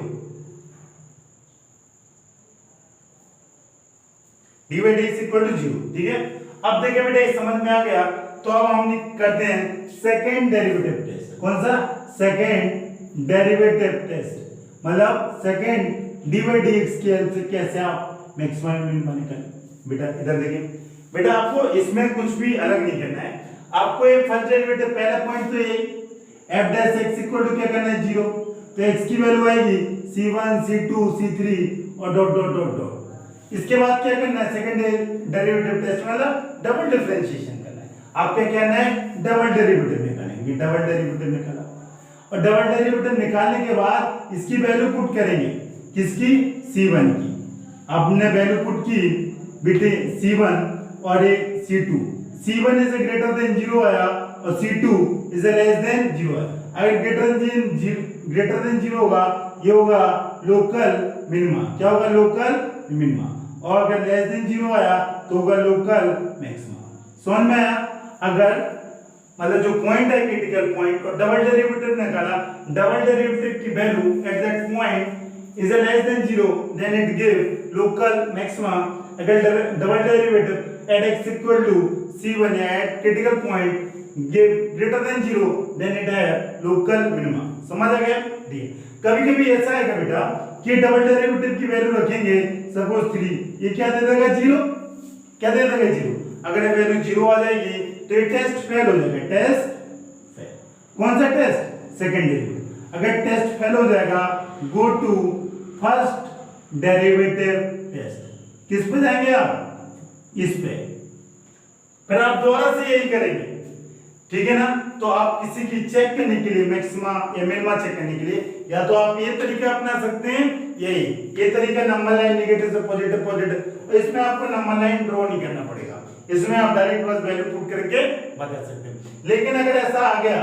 A: dy dx equal to 0, ठीक है। अब देखिए बेटा ये समझ में आ गया, तो अब हम करते हैं सेकेंड डेरिवेटिव टेस्ट। कौन सा, सेकेंड डेरिवेटिव टेस्ट, मतलब सेकेंड dy dx की हेल्प से कैसे आप मैक्सिमा और मिनिमा निकालें। बेटा इधर देखिए, बेटा आपको इसमें कुछ भी अलग नहीं करना है, आपको ये फर्स्ट डेरिवेटिव पहला पॉइंट तो ये f dash x equal to क्या करना है, 0, तो x की वैल्यू आएगी c1 c2 c3 और डॉट डॉट डॉट डॉट। इसके बाद क्या करना है, सेकंड डेरिवेटिव टेस्ट मतलब डबल डिफरेंशिएशन करना है। आपको क्या करना है, डबल डेरिवेटिव निकालेंगे, डबल डेरिवेटिव निकाला, और डबल डेरिवेटिव निकालने के बाद इसकी वैल्यू पुट करेंगे, किसकी, c1 की। आपने वैल्यू पुट की बेटे c1 और ये c2, c1 is greater than 0 आया और c2 इज लेस देन 0 आया। अगर ग्रेटर देन 0 होगा, ये होगा लोकल मिनिमा, क्या होगा, लोकल मिनिमा, और अगर लेस देन 0 आया तो होगा लोकल मैक्सिमा। समझ में आया। अगर मतलब जो पॉइंट है क्रिटिकल पॉइंट और डबल डेरिवेटिव निकाला, डबल डेरिवेटिव की value at that point is less than 0, then it give local maxima. अगर double derivative at x equal to c1 at critical point give greater than 0, then it have local minima। समझ आ गया, ठीक। कभी कभी ऐसा आएगा बेटा कि डबल डेरिवेटिव की वैल्यू रखेंगे सपोज 3, ये क्या दे देगा, 0, क्या दे देगा, 0। अगर ये वैल्यू 0 आ जाएगी तो ये टेस्ट फेल हो जाएगा, टेस्ट फेल। कौन सा टेस्ट, सेकंड डेरिवेटिव। अगर टेस्ट फेल हो जाएगा, go to first derivative test. किस पे जाएंगे आप, इस पे, फिर आप दोबारा से यही करेंगे, ठीक है ना। तो आप किसी की चेक करने के लिए, मैक्सिमा या मिनिमा चेक करने के लिए, या तो आप ये तरीका अपना सकते हैं, ये तरीका नंबर लाइन नेगेटिव से पॉजिटिव, तो इसमें आपको नंबर लाइन ड्रॉ नहीं करना पड़ेगा, इसमें आप डायरेक्ट बस वैल्यू पुट करके बता सकते हैं। लेकिन अगर ऐसा आ गया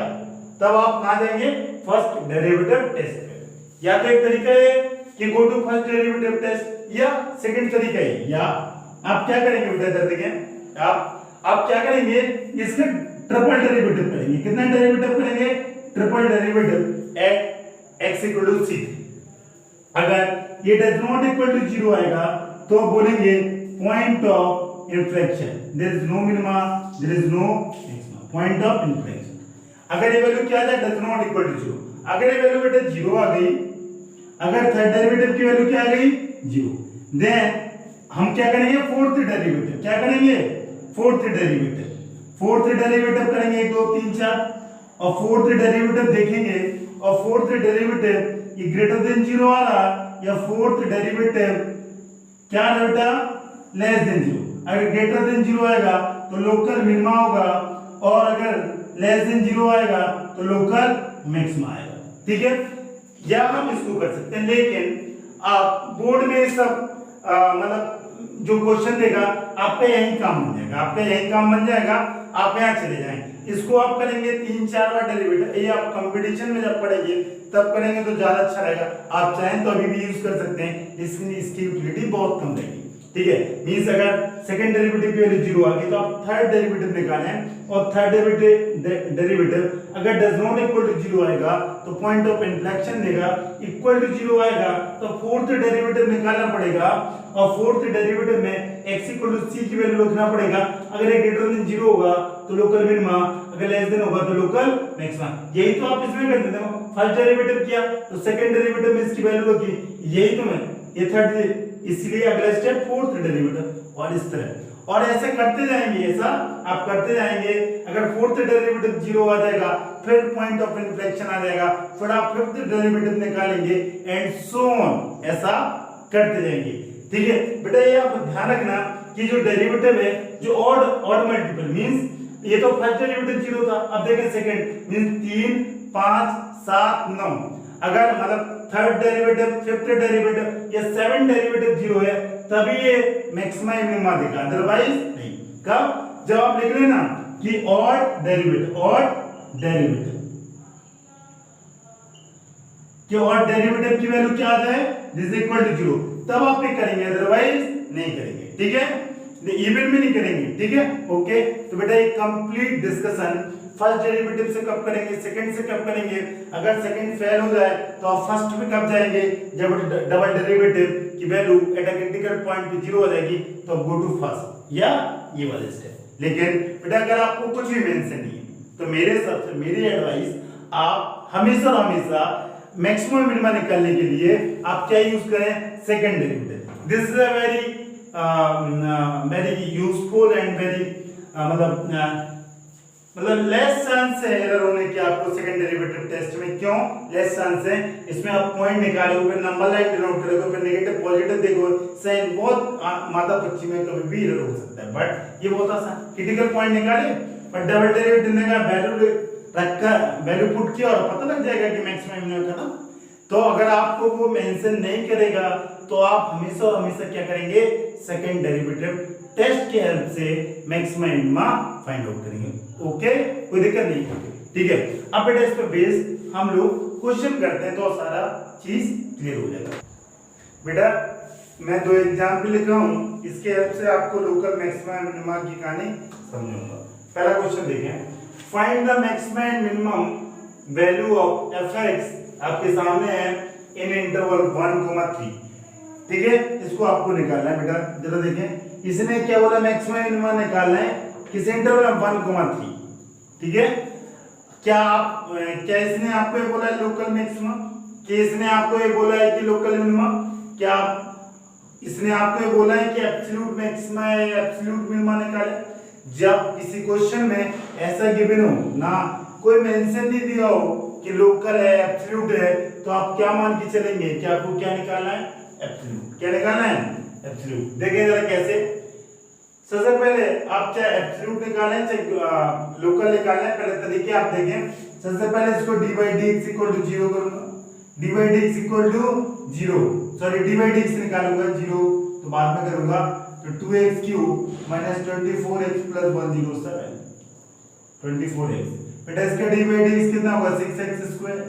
A: तब आप कहां जाएंगे, फर्स्ट डेरिवेटिव टेस्ट पे। या तो एक तरीका है कि go to first derivative test, या सेकंड तरीका है, या आप क्या करेंगे बेटा, इधर देखें, आप क्या करेंगे, इसका ट्रिपल डेरिवेटिव करेंगे। कितना डेरिवेटिव करेंगे, triple derivative at x equal to c। अगर ये डज नॉट इक्वल टू 0 आएगा तो बोलेंगे point of inflection, there is no minima, there is no maxima, point of inflection. अगर ये वैल्यू क्या आ जाए डज नॉट इक्वल टू 0, अगर ये वैल्यू बेटा 0 आ गई, अगर थर्ड डेरिवेटिव की वैल्यू क्या आ गई 0, देन हम क्या करेंगे फोर्थ डेरिवेटिव, क्या करेंगे फोर्थ डेरिवेटिव, फोर्थ डेरिवेटिव करेंगे 1 2 3 4 और फोर्थ डेरिवेटिव देखेंगे और फोर्थ डेरिवेटिव ये ग्रेटर देन 0 आ रहा या फोर्थ डेरिवेटिव क्या है बेटा लेस देन 0। अगर ग्रेटर देन 0 आएगा तो लोकल मिनिमा होगा और अगर लेस देन 0 आएगा तो लोकल मैक्सिमा आएगा, ठीक है। या हम इसको कर सकते हैं, लेकिन आप बोर्ड में सब मतलब जो क्वेश्चन देगा आपका यही काम बन जाएगा, आपका यही काम बन जाएगा, आप यहाँ चले जाएंगे, इसको आप करेंगे 3-4 बार डेरिवेटिव। ये आप कंपटीशन में जब पढ़ेंगे तब करेंगे तो ज्यादा अच्छा रहेगा। आप चाहें तो अभी भी यूज कर सकते हैं, इसकी यूटिलिटी बहुत कम रहेगी, ठीक है। मींस अगर सेकंड डेरिवेटिव की वैल्यू 0 आ गई तो आप थर्ड डेरिवेटिव निकालें और थर्ड डेरिवेटिव अगर डज नॉट इक्वल टू 0 आएगा तो पॉइंट ऑफ इन्फ्लेक्शन देगा, इक्वल टू 0 आएगा तो फोर्थ डेरिवेटिव निकालना पड़ेगा और फोर्थ डेरिवेटिव में x इक्वल टू c की वैल्यू रखना पड़ेगा। अगर ये ग्रेटर देन 0 होगा तो लोकल मिनिमा, अगर लेस देन होगा तो लोकल मैक्सिमा। यही तो आप इसमें कर देते हो, फर्स्ट डेरिवेटिव किया तो सेकंड डेरिवेटिव में इसकी वैल्यू रखी, यही तो मैं ये थर्ड, इसलिए अगला स्टेप फोर्थ डेरिवेटिव और इस तरह और ऐसे करते जाएंगे, ऐसा आप करते जाएंगे। अगर फोर्थ डेरिवेटिव 0 आ जाएगा फिर पॉइंट ऑफ इन्फ्लेक्शन आ जाएगा, फिर आप फिफ्थ डेरिवेटिव निकालेंगे एंड सो ऑन, ऐसा करते जाएंगे, ठीक है बेटा। ये आप ध्यान रखना कि जो डेरिवेटिव है जो ऑड मल्टीपल मींस ये तो फर्स्ट डेरिवेटिव 0 था, अब देखें सेकंड मींस 3 5 7 9, अगर मतलब थर्ड डेरिवेटिव फिफ्थ डेरिवेटिव या 7 डेरिवेटिव 0 है तभी ये मैक्सिमा मिनिमा देगा, अदरवाइज नहीं। कब जब आप लिख लेना कि ऑड डेरिवेटिव कि ऑड डेरिवेटिव की वैल्यू क्या आ जाए दिस इक्वल टू 0 तब आप ये करेंगे, अदरवाइज नहीं करेंगे, ठीक है। इवन में नहीं करेंगे, ठीक है ओके। तो बेटा ये कंप्लीट डिस्कशन फर्स्ट डेरिवेटिव से कब करेंगे, सेकंड से कब करेंगे, अगर सेकंड फेल हो जाए तो आप फर्स्ट में कब जाएंगे, जब डबल डेरिवेटिव की value at a critical point पे 0 हो जाएगी तो गो टू फर्स्ट या ये वाले स्टेप। लेकिन बेटा अगर आपको कुछ भी मेंशन नहीं है तो मेरे हिसाब से मेरी एडवाइस आप हमेशा मैक्सिमम मिनिमा निकालने के लिए आप क्या यूज करें, second derivative. This is a very useful and very मतलब लेस चांस है एरर होने की आपको सेकंड डेरिवेटिव टेस्ट में। क्यों लेस चांस है, इसमें आप पॉइंट निकालोगे फिर नंबर लाइन डिनोट करोगे फिर नेगेटिव पॉजिटिव देखो साइन, बहुत माता पक्षी में कभी भी एरर हो सकता है। बट ये बहुत आसान, क्रिटिकल पॉइंट निकाले पर डबल डेरिवेटिव ने वैल्यू रखा, वैल्यू पुट किया और पता लग जाएगा कि मैक्सिमम मिनिमम खत्म। तो अगर आपको वो मेंशन नहीं करेगा तो आप हमेशा क्या करेंगे, सेकंड डेरिवेटिव टेस्ट की हेल्प से मैक्सिमम मिनिमा फाइंड आउट करेंगे, ओके कोई दिक्कत नहीं होगी, ठीक है। अब बेटा इस पे बेस हम लोग क्वेश्चन करते हैं तो सारा चीज क्लियर हो जाएगा। बेटा मैं 2 एग्जाम्पल लिख रहा हूं, इसके हेल्प से आपको लोकल मैक्सिमम मिनिमा की कहानी समझूंगा। पहला क्वेश्चन देखें, find the maximum and minimum value of fx, आपके सामने है इन इंटरवल 1, 3, ठीक है। इसको आपको निकालना है बेटा, जरा देखें इसने क्या बोला मैक्सिमम मिनिमा निकालना है किस इंटरवल में 1, 3, ठीक है। क्या इसने आपको ये बोला है लोकल मैक्सिमम, कि इसने आपको ये बोला है कि लोकल मिनिमा, क्या इसने आपको ये बोला है कि एब्सोल्यूट मैक्सिमा है एब्सोल्यूट मिनिमा निकाले। जब किसी क्वेश्चन में ऐसा गिवन हो ना, कोई मेंशन नहीं दिया हो कि लोकल है एब्सोल्यूट है, तो आप क्या मान के चलेंगे कि आपको क्या निकालना है, एब्सोल्यूट। क्या निकालना है, एब्सोल्यूट। देखिए जरा कैसे, सबसे पहले आप चाहे एब्सोल्यूट निकालें चाहे लोकल निकालें, पहले तरीके आप देखें। सबसे पहले इसको d by dx equal to 0 करूंगा, d by dx equal to 0, sorry d by dx निकालूंगा 0 तो बाद में करूंगा, तो 2x cube minus 24x plus 107 24x। बेटा इसका d by dx कितना होगा 6x स्क्वायर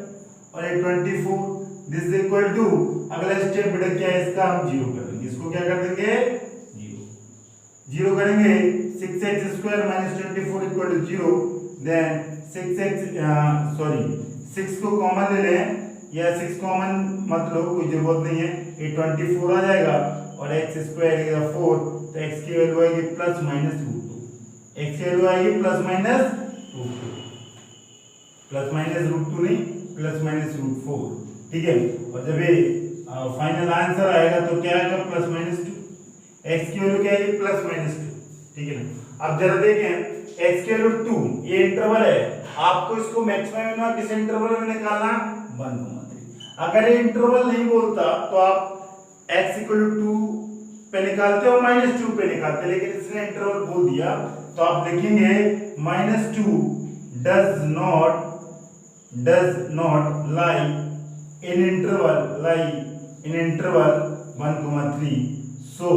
A: और ये 24 दिस इज इक्वल टू, अगला स्टेप बेटा क्या है इसका हम 0 कर देंगे, इसको क्या कर देंगे 0 करेंगे, 6x square minus 24 equal to 0, then 6x 6 को कॉमन ले लें, या 6 कॉमन मत लो, कोई जरूरत नहीं है, ये 24 आ जाएगा और x स्क्वायर इज 4, तो x की वैल्यू आएगी प्लस माइनस रूट 2, x की वैल्यू आएगी plus minus root 2, plus minus root 2 नहीं, प्लस माइनस रूट 4, ठीक है। और जब ये फाइनल आंसर आएगा तो क्या आएगा, प्लस माइनस 2, x की वैल्यू क्या आएगी, प्लस माइनस 2, ठीक है ना। अब जरा देखें x की वैल्यू 2, ये इंटरवल है, आपको इसको मैक्सिमम मिनिमम किस इंटरवल में निकालना, 1,3। अगर ये इंटरवल नहीं बोलता तो आप x इक्वल टू 2 पे निकालते हो, -2 पे निकालते, लेकिन इसने इंटरवल बोल दिया तो आप लिखेंगे -2 does not lie in interval 1,3, so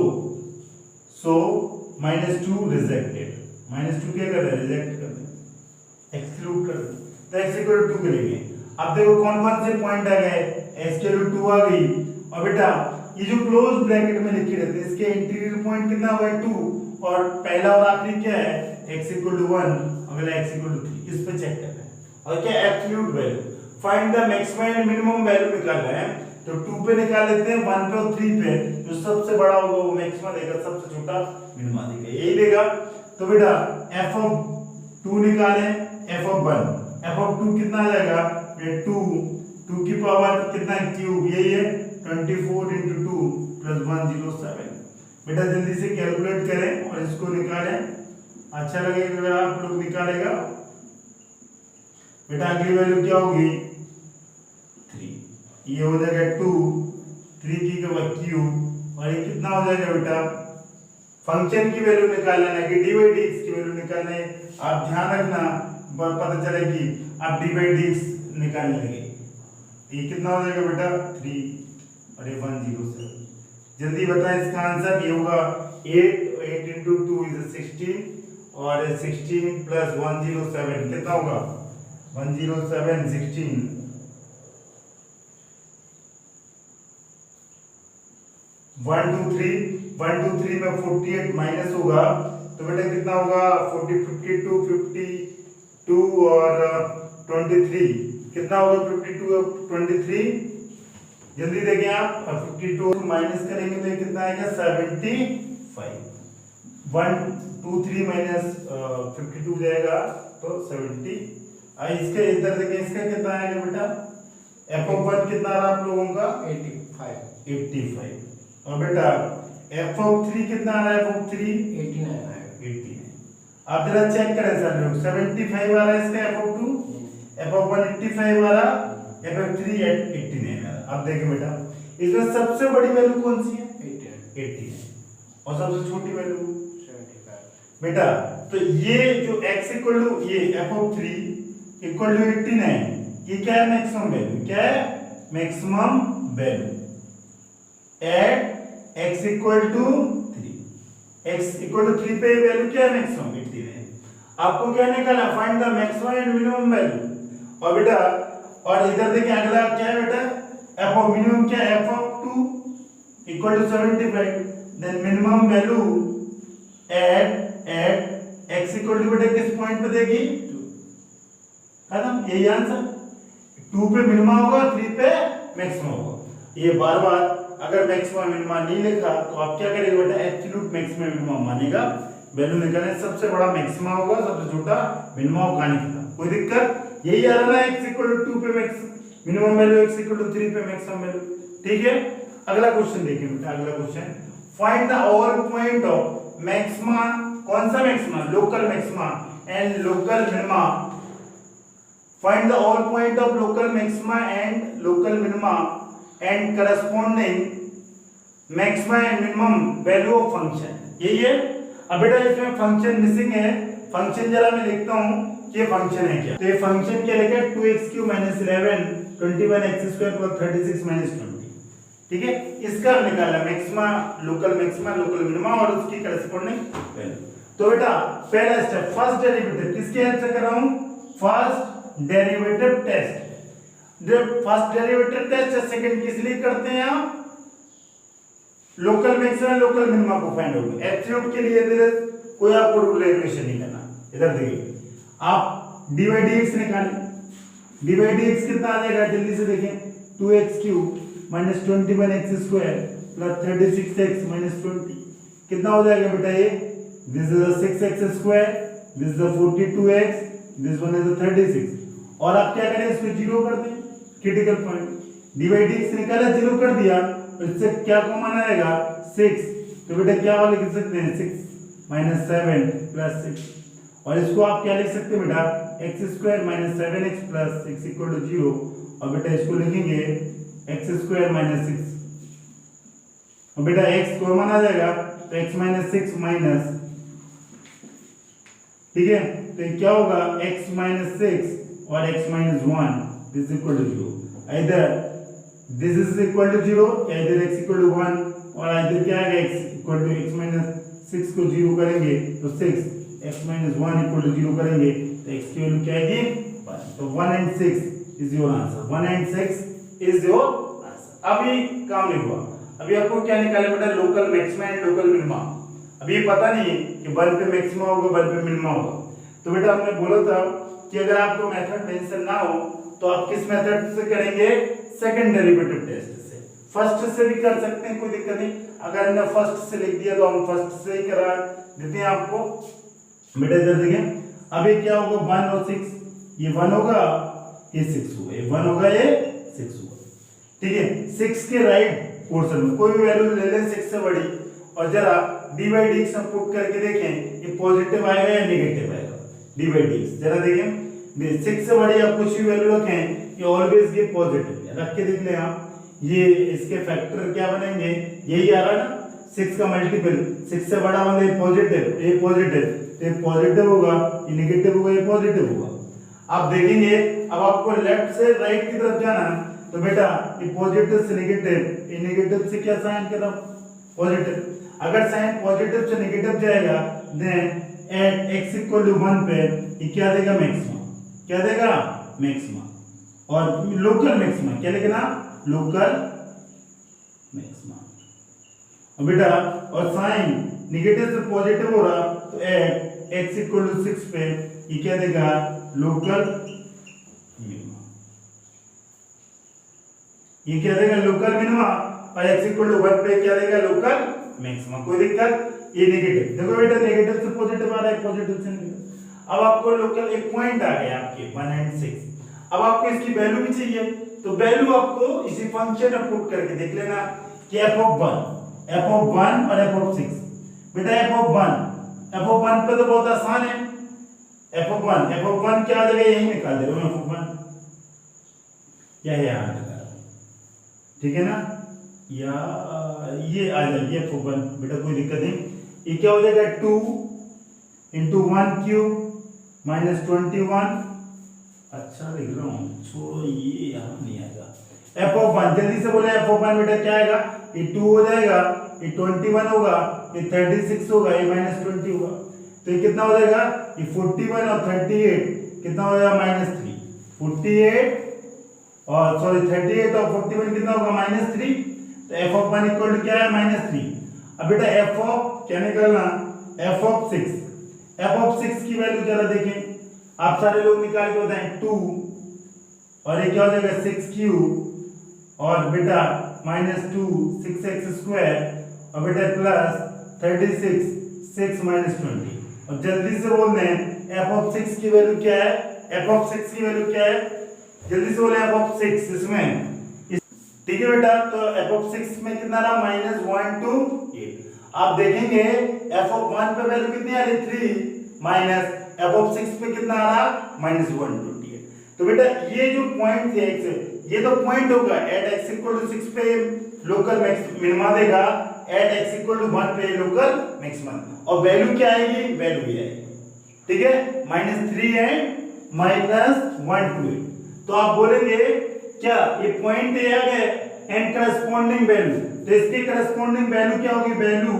A: -2 rejected, -2 क्या कर रहे हैं, रिजेक्ट कर रहे, एक्सक्लूड कर रहे, तो x इक्वल टू 2 के लेंगे। अब देखो कौन कौन से पॉइंट आ गए, x की वैल्यू 2 आ गई, और बेटा ये जो क्लोज ब्रैकेट में लिखे रहते हैं इसके इंटीरियर पॉइंट कितना हुआ है, 2, और पहला और आखिरी क्या है, x इक्वल टू 1, अगला x इक्वल टू 3, इस पे चेक करना है। और क्या, absolute value, find the maximum and minimum value निकालना है, तो 2 पे निकाल लेते हैं, 1 पे और 3 पे, जो सबसे बड़ा होगा वो मैक्सिमम देगा, सबसे छोटा मिनिमम देगा, यही देगा। तो बेटा f ऑफ 2 निकालें, f ऑफ 1, f ऑफ 2 कितना आ जाएगा, ये 2 की पावर कितना क्यूब, यही है 24 into 2 plus 107। बेटा जल्दी से कैलकुलेट करें और इसको निकालें, अच्छा लगेगा अगर आप लोग निकालेगा। बेटा अगली वैल्यू क्या होगी, 3, ये हो जाएगा 2, 3 की क्यूब, और ये कितना हो जाएगा बेटा, फंक्शन की वैल्यू निकालना है कि dy dx की वैल्यू निकालना है। आप ध्यान रखना, पता चलेगी आप dy dx निकालने लगे, ये कितना हो जाएगा बेटा 3 और ये 107। जल्दी बताएं इसका आंसर, ये होगा 8 into 2 is 16, और 16 plus 107 कितना होगा, 107 16, 1 2 3 में 48 माइनस होगा, तो बेटा कितना होगा, 40 52 52 और 23 कितना होगा, 52 और 23, जल्दी देखें आप, 52 माइनस करेंगे तो कितना आएगा, 75, 1 2 3 माइनस 52 जाएगा तो 70। इसके इधर देखें, इसका कितना आएगा बेटा, f ऑफ 1 कितना आ रहा आप लोगों का, 85, और बेटा f ऑफ 3 कितना आ रहा है, f ऑफ 3 89। आप जरा चेक करें सर लोग, 75 आ रहा है इसका f ऑफ 2, f ऑफ 1 85 आ रहा, f ऑफ 3 89 आ रहा। अब देखिए बेटा इसमें सबसे बड़ी वैल्यू कौन सी है, 80 है, और सबसे छोटी वैल्यू 75। बेटा तो ये जो x इक्वल टू ये f ऑफ 3 इक्वल टू 89, ये क्या है, मैक्सिमम वैल्यू, क्या है, maximum value at x equal to 3, x equal to 3 पे वैल्यू क्या है, मैक्सिमम 89। आपको क्या निकालना, find the maximum and minimum value, और बेटा और इधर देखिए अगला क्या है बेटा, f ऑफ मिनिमम क्या है, f of 2 equal to 75, then minimum value at x equal to बेटा किस पॉइंट पे देगी, 2, खत्म, यही आंसर। 2 पे मिनिमम होगा, 3 पे मैक्सिमम होगा। ये बार बार अगर मैक्सिमम मिनिमम नहीं लिखा तो आप क्या करेंगे बेटा, एब्सोल्यूट मैक्सिमम मिनिमम मानेगा, वैल्यू निकालने, सबसे बड़ा मैक्सिमम होगा, सबसे छोटा मिनिमम होगा, नहीं खत्म, कोई दिक्कत, यही आ रहा है, x इक्वल टू 2 पे minimum value, x equal to 3 पे मैक्सिमम वैल्यू, ठीक है। अगला क्वेश्चन देखिए बेटा, अगला question, find the all point of maxima, कौन सा maxima, local maxima and local minima, find the all point of local maxima and local minima and corresponding maxima and minimum value of function, यही है। अब बेटा इसमें function missing है, function जरा मैं लिखता हूं कि ये फंक्शन है क्या, तो ये फंक्शन क्या लिखा है, 2x³ - 11 21x² + 36 - 20, ठीक है। इसका निकाला मैक्सिमा, लोकल मिनिमा और उसकी करस्पॉन्डिंग वैल्यू। तो बेटा पहला स्टेप, फर्स्ट डेरिवेटिव किसके हेल्प से कर रहा हूं, फर्स्ट डेरिवेटिव टेस्ट। जब फर्स्ट डेरिवेटिव टेस्ट सेकंड किस लिए करते हैं आप, लोकल मैक्सिमा लोकल मिनिमा को फाइंड आउट, एब्सोल्यूट के लिए इधर कोई आपको रूल रेगुलेशन नहीं करना। इधर देखिए आप dy dx निकालें, डी बाई डी एक्स कितना आ जाएगा, जल्दी से देखें, 2x cube minus 21x square plus 36x minus 20 कितना हो जाएगा बेटा ये, this is 6x square, this is 42x, this one is 36। और आप क्या करें, इसको जीरो कर दें, critical point, D by d x निकाला, जीरो कर दिया, तो इससे क्या कॉमन आएगा 6, तो बेटा क्या वाले लिख सकते हैं 6 माइनस 7 प्लस 6, और इसको आप क्या लिख सकते हैं बेटा, x square minus 7x plus 6 equal to 0, और बेटा इसको लिखेंगे एक्स स्क्वायर माइनस 6, और बेटा x कॉमन आ जाएगा तो x माइनस 6 माइनस, ठीक है, तो ये क्या होगा x माइनस 6 और x minus 1 this equal to 0, इधर दिस इज इक्वल टू 0, इधर x इक्वल टू 1, और इधर क्या आएगा x equal to x minus 6 को 0 करेंगे तो 6, x माइनस 1 इक्वल टू 0 करेंगे तो x की वैल्यू क्या आएगी 1, तो 1 and 6 is your answer, 1 and 6 is your answer. अभी काम नहीं हुआ, अभी आपको क्या निकालना बेटा, local maxima and local minima. अभी ये पता नहीं है कि 1 पे मैक्सिमा होगा 1 पे मिनिमा होगा, तो बेटा हमने बोला था कि अगर आपको मेथड मेंशन ना हो तो आप किस मेथड से करेंगे, सेकंड डेरिवेटिव टेस्ट से। फर्स्ट से भी कर सकते हैं, कोई दिक्कत नहीं, अगर हमने फर्स्ट से लिख दिया तो हम फर्स्ट से ही करा देते हैं आपको। बेटा इधर देखें, अभी क्या होगा 1 और 6, ये 1 होगा ये 6 होगा, ये 1 होगा ये 6 होगा, ठीक है। 6 के राइट पोर्शन में कोई भी वैल्यू ले लें 6 से बड़ी, और जरा डी बाई डी एक्स में पुट करके देखें ये पॉजिटिव आएगा या नेगेटिव आएगा, डी बाई डी एक्स जरा देखें, 6 से बड़ी आप कुछ भी वैल्यू रखें ये ऑलवेज ये पॉजिटिव है, रख के देख लें आप, ये इसके फैक्टर क्या बनेंगे, यही आ रहा है ना, 6 का मल्टीपल 6 से बड़ा मतलब ये पॉजिटिव, ये पॉजिटिव होगा, ये नेगेटिव होगा, ये पॉजिटिव होगा। आप देखेंगे अब आपको लेफ्ट से राइट की तरफ जाना है, तो बेटा ये पॉजिटिव से नेगेटिव, ये नेगेटिव से क्या साइन की तरफ पॉजिटिव, अगर साइन पॉजिटिव से नेगेटिव जाएगा then at x equal to 1 पे ये क्या देगा मैक्सिमा, क्या देगा मैक्सिमा, और लोकल मैक्सिमा क्या लिखना, लोकल मैक्सिमा, और बेटा और साइन नेगेटिव से पॉजिटिव हो रहा तो एट x इक्वल टू 6 पे ये क्या देगा, लोकल मिनिमा, ये क्या देगा लोकल मिनिमा, और x इक्वल टू 1 पे क्या देगा लोकल मैक्सिमा। कोई दिक्कत, ये नेगेटिव, देखो बेटा नेगेटिव से पॉजिटिव आ रहा है, पॉजिटिव से नेगेटिव। अब आपको लोकल एक पॉइंट आ गया आपके 1 and 6, अब आपको इसकी वैल्यू भी चाहिए, तो वैल्यू आपको इसी फंक्शन में पुट करके देख लेना कि f of 1 और f of 6। बेटा f of 1 पे तो बहुत आसान है, f of 1 क्या आ जाएगा, यही निकाल दे रहा हूं, f of 1 क्या है यहाँ लगा, ठीक है ना, या ये आ जाएगी f of 1, बेटा कोई दिक्कत नहीं, ये क्या हो जाएगा 2 into 1 क्यूब माइनस 21, अच्छा लिख रहा हूँ, छोड़ो ये यहाँ नहीं आएगा, f of 1 जल्दी से बोले, f of 1 बेटा क्या आएगा, ये 2 हो जाएगा, ये 21 होगा, ये 36 होगा, ये माइनस 20 होगा, तो ये कितना हो जाएगा, ये 41 और 38 कितना हो जाएगा -3, 48 और सॉरी 38 और 41 कितना होगा -3, तो f of 1 इक्वल टू क्या है -3। अब बेटा f of क्या निकालना, f of 6 की वैल्यू जरा देखें, आप सारे लोग निकाल के बताएं, 2 और ये क्या हो जाएगा 6 क्यूब और बेटा -2 6x स्क्वायर और बेटा प्लस 36 6 -20, और जल्दी से बोल दें f of 6 की वैल्यू क्या है, f of 6 की वैल्यू क्या है, जल्दी से बोले f of 6 इसमें, ठीक है बेटा, तो f of 6 में कितना रहा -1 to 8। आप देखेंगे f of 1 पे वैल्यू कितनी आ रही 3 माइनस f of 6 पे कितना आ रहा -1 to 8। तो बेटा ये जो पॉइंट थे x, ये तो पॉइंट होगा एट x इक्वल टू 6 पे लोकल मिनिमा देगा, एट x इक्वल टू 1 पे लोकल मैक्सिमम, और वैल्यू क्या आएगी, वैल्यू भी आएगी, ठीक है, -3 एंड -1 to 8। तो आप बोलेंगे क्या ये पॉइंट ए आ गए एंड करस्पॉन्डिंग वैल्यू, तो इसकी करस्पॉन्डिंग वैल्यू क्या होगी, वैल्यू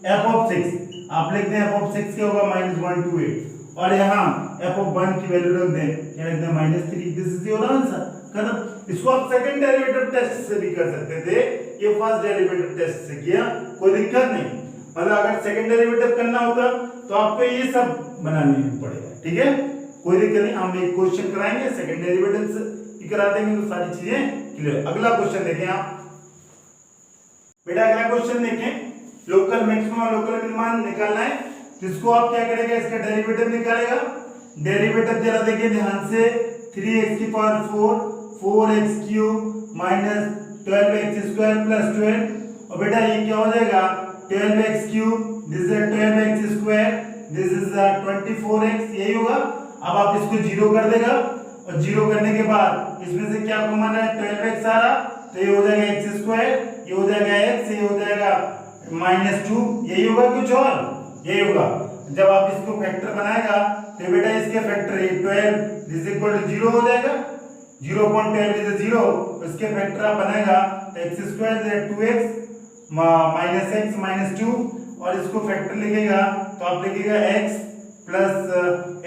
A: f of 6, आप लिखते हैं f of 6 क्या होगा -1 to 8, और यहाँ f of 1 की वैल्यू रख दें, क्या रख दें -3, दिस इज योर आंसर, खत्म। इसको आप सेकंड डेरिवेटिव टेस्ट से भी कर सकते थे, ये फर्स्ट डेरिवेटिव टेस्ट से किया, कोई दिक्कत नहीं, मतलब अगर सेकंड डेरिवेटिव करना होता तो आपको ये सब बनाने पड़ेगा, ठीक है, कोई दिक्कत नहीं, हम एक क्वेश्चन कराएंगे सेकंड डेरिवेटिव्स की करा देंगे तो सारी चीजें क्लियर। अगला क्वेश्चन देखें आप बेटा, अगला क्वेश्चन देखें, लोकल मैक्सिमम और लोकल मिनिमम निकालना है, जिसको आप क्या करेंगे, इसका डेरिवेटिव निकालेगा। डेरिवेटिव जरा देखिए ध्यान से, 3x की power 4 4x cube minus 12x square plus 12, और बेटा ये क्या हो जाएगा 12x cube, this is 12x square, this is 24x, यही होगा। अब आप इसको जीरो कर देगा, और जीरो करने के बाद इसमें से क्या कॉमन है, 12x आ रहा, तो ये हो जाएगा x स्क्वायर, ये हो जाएगा x, ये हो जाएगा -2, यही होगा, कुछ और यही होगा। जब आप इसको फैक्टर बनाएगा तो बेटा इसके फैक्टर 12 दिस इक्वल टू 0 हो जाएगा, 0.12 इज 0, इसके फैक्टर आप बनाएगा तो x square is 2x minus x minus 2, और इसको फैक्टर लिखेगा तो आप लिखेगा x प्लस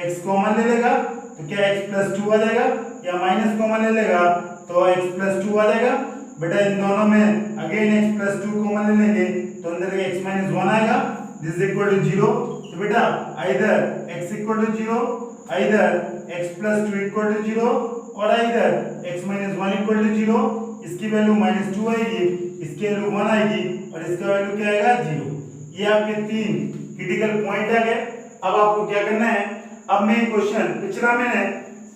A: x कॉमन ले लेगा तो क्या x प्लस 2 आ जाएगा, या माइनस कॉमन ले लेगा तो x प्लस 2 आ जाएगा। बेटा इन दोनों में अगेन x प्लस 2 कॉमन ले लेंगे तो अंदर x माइनस 1 आएगा, दिस इज इक्वल टू 0। तो बेटा either x equal to 0, either x plus 2 equal to 0, और either x minus 1 equal to 0। इसकी वैल्यू -2 आएगी, इसकी वैल्यू 1 आएगी, और इसका वैल्यू क्या आएगा 0। ये आपके तीन क्रिटिकल पॉइंट आ गए। अब आपको क्या करना है, अब मैं क्वेश्चन पिछला मैंने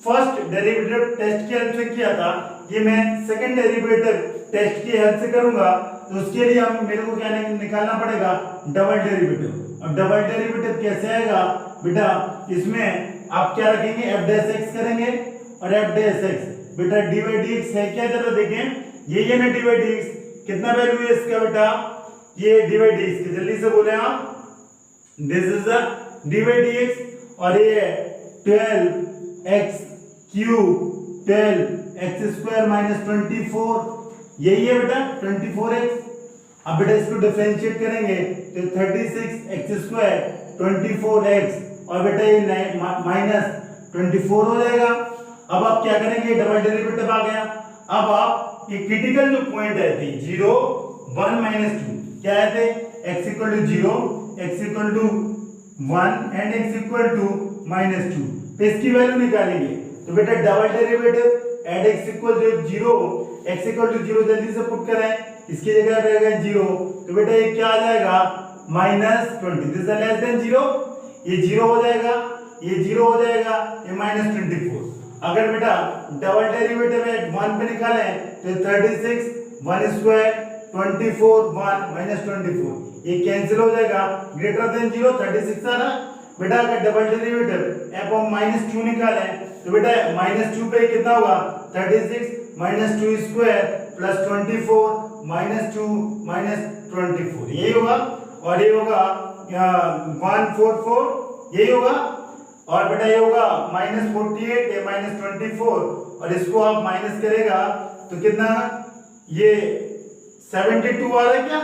A: फर्स्ट डेरिवेटिव टेस्ट की हेल्प से किया था, ये मैं सेकंड डेरिवेटिव टेस्ट की हेल्प से करूंगा। तो उसके लिए हम मेरे को क्या निकालना पड़ेगा, डबल डेरिवेटिव। और डबल डेरिवेटिव कैसे आएगा बेटा, इसमें आप क्या रखेंगे, f डैश x करेंगे, और f डैश x बेटा dy dx है क्या, जरा देखें ये ना dy dx, कितना वैल्यू है इसका बेटा, ये dy dx की जल्दी से बोले आप, this is the dy dx, और ये 12x cube 12x square minus 24, यही है बेटा 24x। अब बेटा इसको डिफरेंशिएट करेंगे तो 36x स्क्वायर 24x, और बेटा ये माइनस 24 हो जाएगा। अब आप क्या करेंगे, डबल डेरिवेटिव आ गया। अब आप ये क्रिटिकल जो पॉइंट है थे 0 1 -2 क्या है थे, x equal to 0, x equal to 1 and x equal to -2, तो इसकी वैल्यू निकालेंगे। तो बेटा double derivative at x equal to 0, x equal to 0 जल्दी से पुट करें, इसकी जगह रहेगा 0, तो बेटा ये क्या आ जाएगा -20, दिस इज लेस देन 0, ये 0 हो जाएगा, ये 0 हो जाएगा, ये -24। अगर बेटा डबल डेरिवेटिव एट 1 पे निकालें तो 36 1 स्क्वायर 24 1 -24, ये कैंसिल हो जाएगा, ग्रेटर देन 0 36 आ रहा। बेटा अगर डबल डेरिवेटिव f ऑफ -2 निकालें तो बेटा -2 पे कितना होगा, 36 -2 स्क्वायर प्लस 24 -2 -24, यही होगा, और ये होगा 144, यही होगा, और बेटा ये होगा -48 ये -24, और इसको आप माइनस करेगा तो कितना, ये 72 आ रहा है क्या,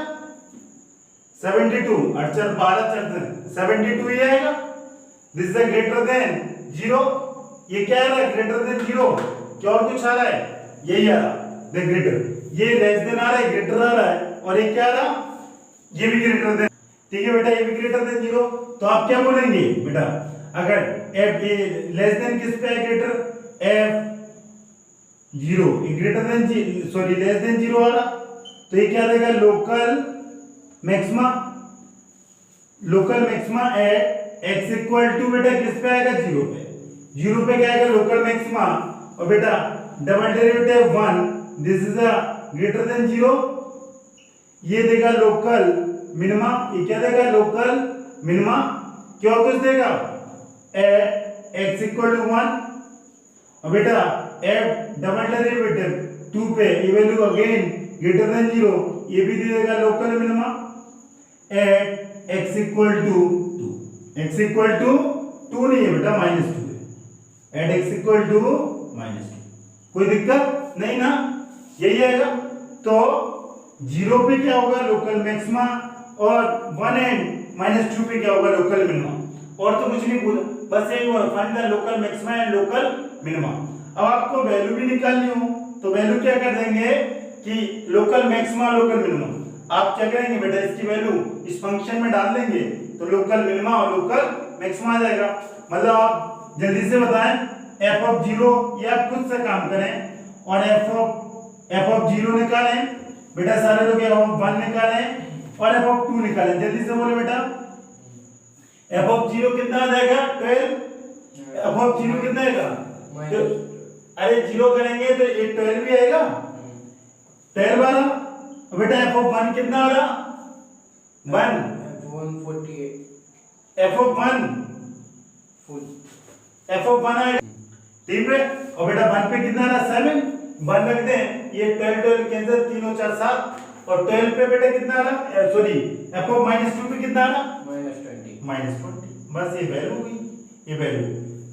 A: 72 अड़चर 12 चलते 72 ही आएगा, दिस इज ग्रेटर देन 0, ये क्या आ रहा है ग्रेटर देन 0, क्या और कुछ आ रहा है, यही आ रहा द ग्रेटर, ये लेस देन आ रहा है, ग्रेटर आ रहा है, और ये क्या आ रहा, ये भी ग्रेटर देन, ठीक है बेटा, ये भी ग्रेटर देन 0। तो आप क्या बोलेंगे बेटा, अगर f ये लेस देन किस पे है, ग्रेटर f 0 ये greater than sorry less than 0 आ रहा, तो ये क्या देगा, local maxima at x equal to बेटा किस पे आएगा, 0 पे, 0 पे क्या आएगा लोकल मैक्सिमा, और बेटा double derivative 1 this is a greater than 0, ये देगा लोकल मिनिमा, ये क्या देगा लोकल मिनिमा, क्या कुछ देगा एट x इक्वल टू 1, और बेटा f डबल डेरिवेटिव 2 पे ये वैल्यू अगेन ग्रेटर देन 0, ये भी दे देगा local minima at x equal to 2, x equal to 2 नहीं है बेटा -2 है, एट x इक्वल टू -2, कोई दिक्कत नहीं ना, यही आएगा। तो 0 पे क्या होगा लोकल मैक्सिमा, और 1 एंड -2 पे क्या होगा लोकल मिनिमा, और तो कुछ नहीं पूछा, बस यही हुआ, find the local maxima and local minima. अब आपको वैल्यू भी निकालनी हो तो वैल्यू क्या कर देंगे कि लोकल मैक्सिमा लोकल मिनिमा, आप क्या करेंगे बेटा, इसकी वैल्यू इस फंक्शन में डाल देंगे तो लोकल मिनिमा और लोकल मैक्सिमा आ जाएगा। मतलब आप जल्दी से बताएं, एफ ऑफ 0 ये आप खुद से काम करें और एफ ऑफ 0 निकालें बेटा, सारे लोग एफ ऑफ 1 निकालें और एफ ऑफ 2 निकालें, जल्दी से बोले बेटा। एफ ऑफ 0 कितना आ जाएगा 12, एफ ऑफ 0 कितना आएगा, तो अरे 0 करेंगे तो ये 12 भी आएगा, 12 वाला बेटा। एफ ऑफ 1 कितना आ रहा 1, एफ ऑफ 1 एफ ऑफ 1 आएगा, ठीक है। और बेटा 1 पे कितना आ रहा 7, 1 रख दें, ये 12 12 कैंसिल, 3 और 4 7, और 12 पे बेटा कितना आ रहा, सॉरी एफ ऑफ -2 पे कितना आ रहा -20, बस ये वैल्यू हुई, ये वैल्यू।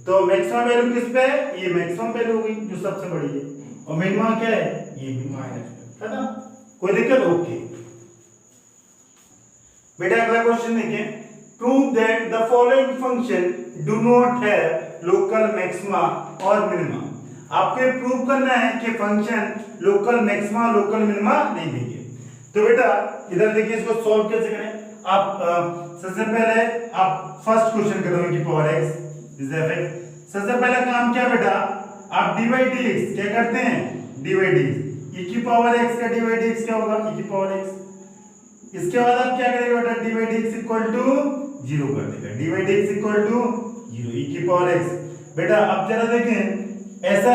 A: तो मैक्सिमम वैल्यू किस पे है, ये मैक्सिमम वैल्यू हुई जो सबसे बड़ी है, और मिनिमम क्या है, ये भी है ना, कोई दिक्कत, ओके। बेटा अगला क्वेश्चन देखिए, prove that the following function do not have local maxima और मिनिमा। आपको प्रूव करना है कि function local maxima local minima नहीं देंगे। तो बेटा इधर देखिए, इसको सॉल्व कैसे करें। आप सबसे पहले आप फर्स्ट क्वेश्चन करोगे कि पावर x इज f। सबसे पहला काम क्या बेटा, आप dy dx क्या करते हैं, dy dx e की पावर x का dy dx क्या होगा, e की पावर x। इसके बाद आप क्या करेंगे बेटा, dy dx इक्वल टू 0 कर देगा, dy dx equal to 0 e की पावर x। बेटा अब जरा देखें, ऐसा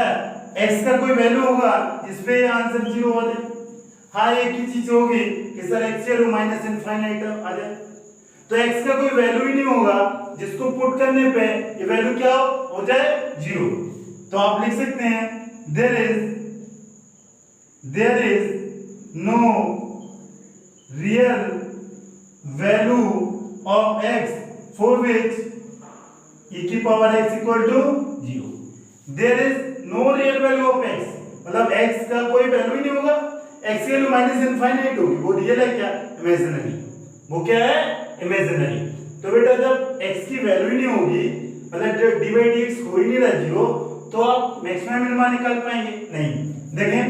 A: x का कोई वैल्यू होगा जिसपे आंसर 0 हो जाए। हाँ एक ही चीज होगी कि sir x value minus infinite आ जाए, तो x का कोई वैल्यू ही नहीं होगा जिसको पुट करने पे ये वैल्यू क्या हो जाए 0। तो आप लिख सकते हैं there is no real value of x for which e की power x equal to 0। there is no real value of x मतलब x का कोई वैल्यू ही नहीं होगा, x की वैल्यू माइनस इनफाइनाइट होगी, वो रियल है क्या, इमेजिनरी, वो क्या है इमेजिनरी। तो बेटा जब x की वैल्यू ही नहीं होगी, मतलब जब dy dx हो ही नहीं रहा 0, तो आप मैक्सिमम मिनिमा निकाल पाएंगे नहीं। देखें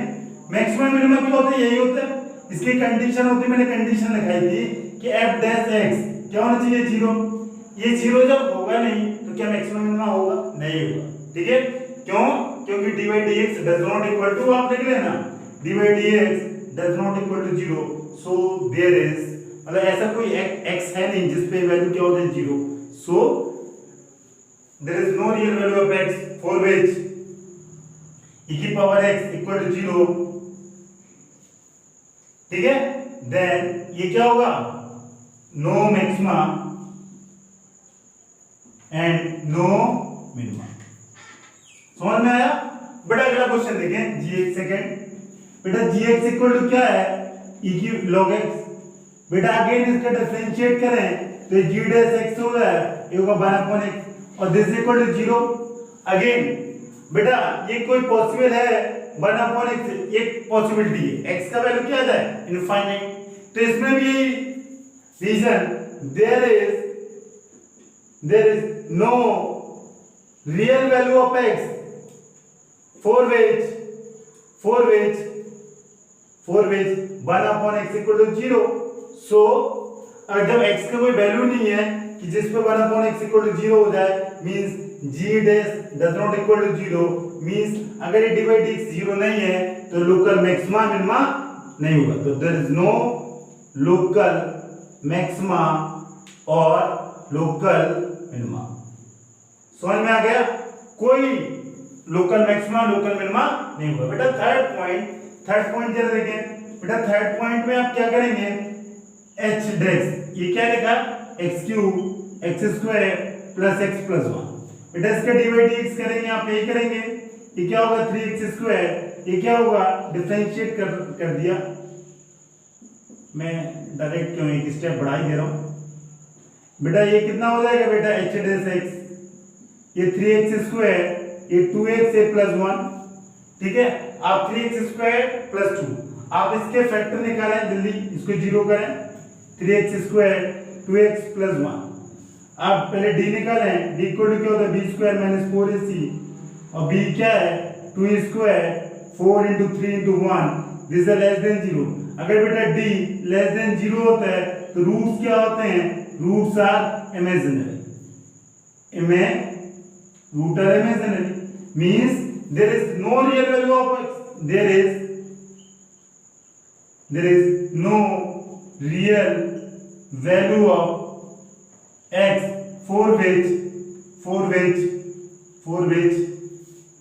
A: मैक्सिमम मिनिमा क्या होता है, यही होता है, इसकी कंडीशन होती है, मैंने कंडीशन लिखाई थी कि f डैश x क्या होना चाहिए 0। ये 0 जब होगा नहीं तो क्या मैक्सिमम मिनिमा होगा, नहीं होगा, ठीक है। क्यों, क्योंकि dy dx does not equal to, आप लिख लेना dy dx does not equal to 0, so there is, मतलब ऐसा कोई x है नहीं जिस पे वैल्यू क्या हो जाए 0, so there is no real value of x for which e की पावर x इक्वल टू 0, ठीक है। देन ये क्या होगा, no maxima and no minima. समझ में आया बेटा। अगला क्वेश्चन देखें g सेकंड, बेटा gx इक्वल टू क्या है, e की log x। बेटा अगेन इसका डिफरेंशिएट करें तो g डैश x होगा, ये होगा 1/x, और दिस इक्वल टू 0। अगेन बेटा ये कोई पॉसिबल है 1/x, एक पॉसिबिलिटी है, x का वैल्यू क्या आ जाए इनफाइनाइट, तो इसमें भी reason there is no real value of x for which 1/x equal to 0। so अगर जब x का कोई वैल्यू नहीं है कि जिस पे 1/x equal to 0 हो जाए, means g dash does not equal to 0, means अगर ये dy dx 0 नहीं है तो लोकल मैक्सिमा मिनिमा नहीं होगा। तो there is no local maxima और लोकल मिनिमा। समझ में आ गया, कोई लोकल मैक्सिमा लोकल मिनिमा नहीं होगा। बेटा थर्ड पॉइंट जरा देखें। बेटा थर्ड पॉइंट में आप क्या करेंगे, h डैश ये क्या लिखा x cube x square plus x plus 1। बेटा इसका dy dx करेंगे, आप यही करेंगे, ये क्या होगा 3x स्क्वायर, ये क्या होगा डिफरेंशिएट कर दिया, मैं डायरेक्ट क्यों एक स्टेप बढ़ा ही दे रहा हूं। बेटा ये कितना हो जाएगा बेटा h डैश x, ये 3x स्क्वायर, ये 2x a प्लस 1, ठीक है। आप 3x स्क्वायर प्लस 2, आप इसके फैक्टर निकालें जल्दी, इसको 0 करें, 3x स्क्वायर 2x प्लस 1। आप पहले d निकालें, d इक्वल टू क्या होता है b स्क्वायर माइनस 4ac, और b क्या है 2 square 4 into 3 into 1, this is less than 0। अगर बेटा d लेस देन 0 होता है तो रूट्स क्या होते हैं, roots are imaginary, root are imaginary, means there is no real value of x, there is no real value of x for which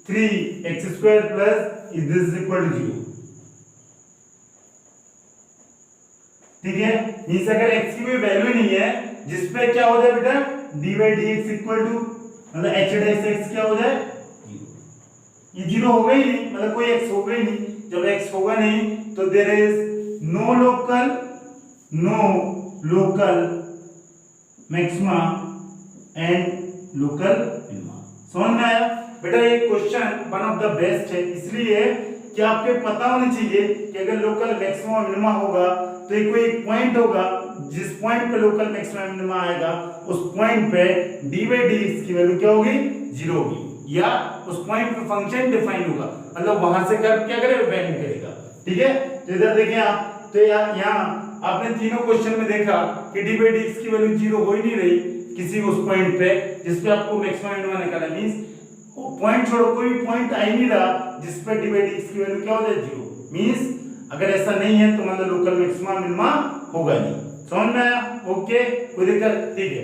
A: 3x square plus is this equal to 0. ठीक है, इस अगर x की कोई value नहीं है जिसपे क्या हो जाए बेटा dy dx इक्वल टू मतलब h dash x क्या हो जाए 0, ये 0 होगा ही नहीं, मतलब कोई x होगा ही नहीं, जब x होगा नहीं तो there is no local maxima and local minima. समझ में आया बेटा? ये question one of the best है, इसलिए कि आपके पता होना चाहिए कि अगर लोकल मैक्सिमा मिनिमा होगा तो ये कोई एक पॉइंट होगा, जिस पॉइंट पे लोकल मैक्सिमा मिनिमा आएगा उस पॉइंट पे dy dx की वैल्यू क्या होगी 0 होगी, या उस पॉइंट पे फंक्शन डिफाइन होगा, मतलब वहां से कर्व क्या करेगा वैल्यू करेगा। ठीक है, तो इधर देखिए आप, तो यहाँ आपने तीनों क्वेश्चन में देखा कि dy dx की वैल्यू 0 हो ही नहीं रही किसी उस पॉइंट पे जिस पे आपको मैक्सिमा मिनिमा निकालना, मींस वो पॉइंट छोड़ो कोई भी पॉइंट आ ही नहीं रहा जिस पे dy dx की वैल्यू क्या हो जाए 0, मींस अगर ऐसा नहीं है तो मतलब लोकल मैक्सिमा मिनिमा होगा नहीं। समझ में आया? ओके, कोई दिक्कत? ठीक है।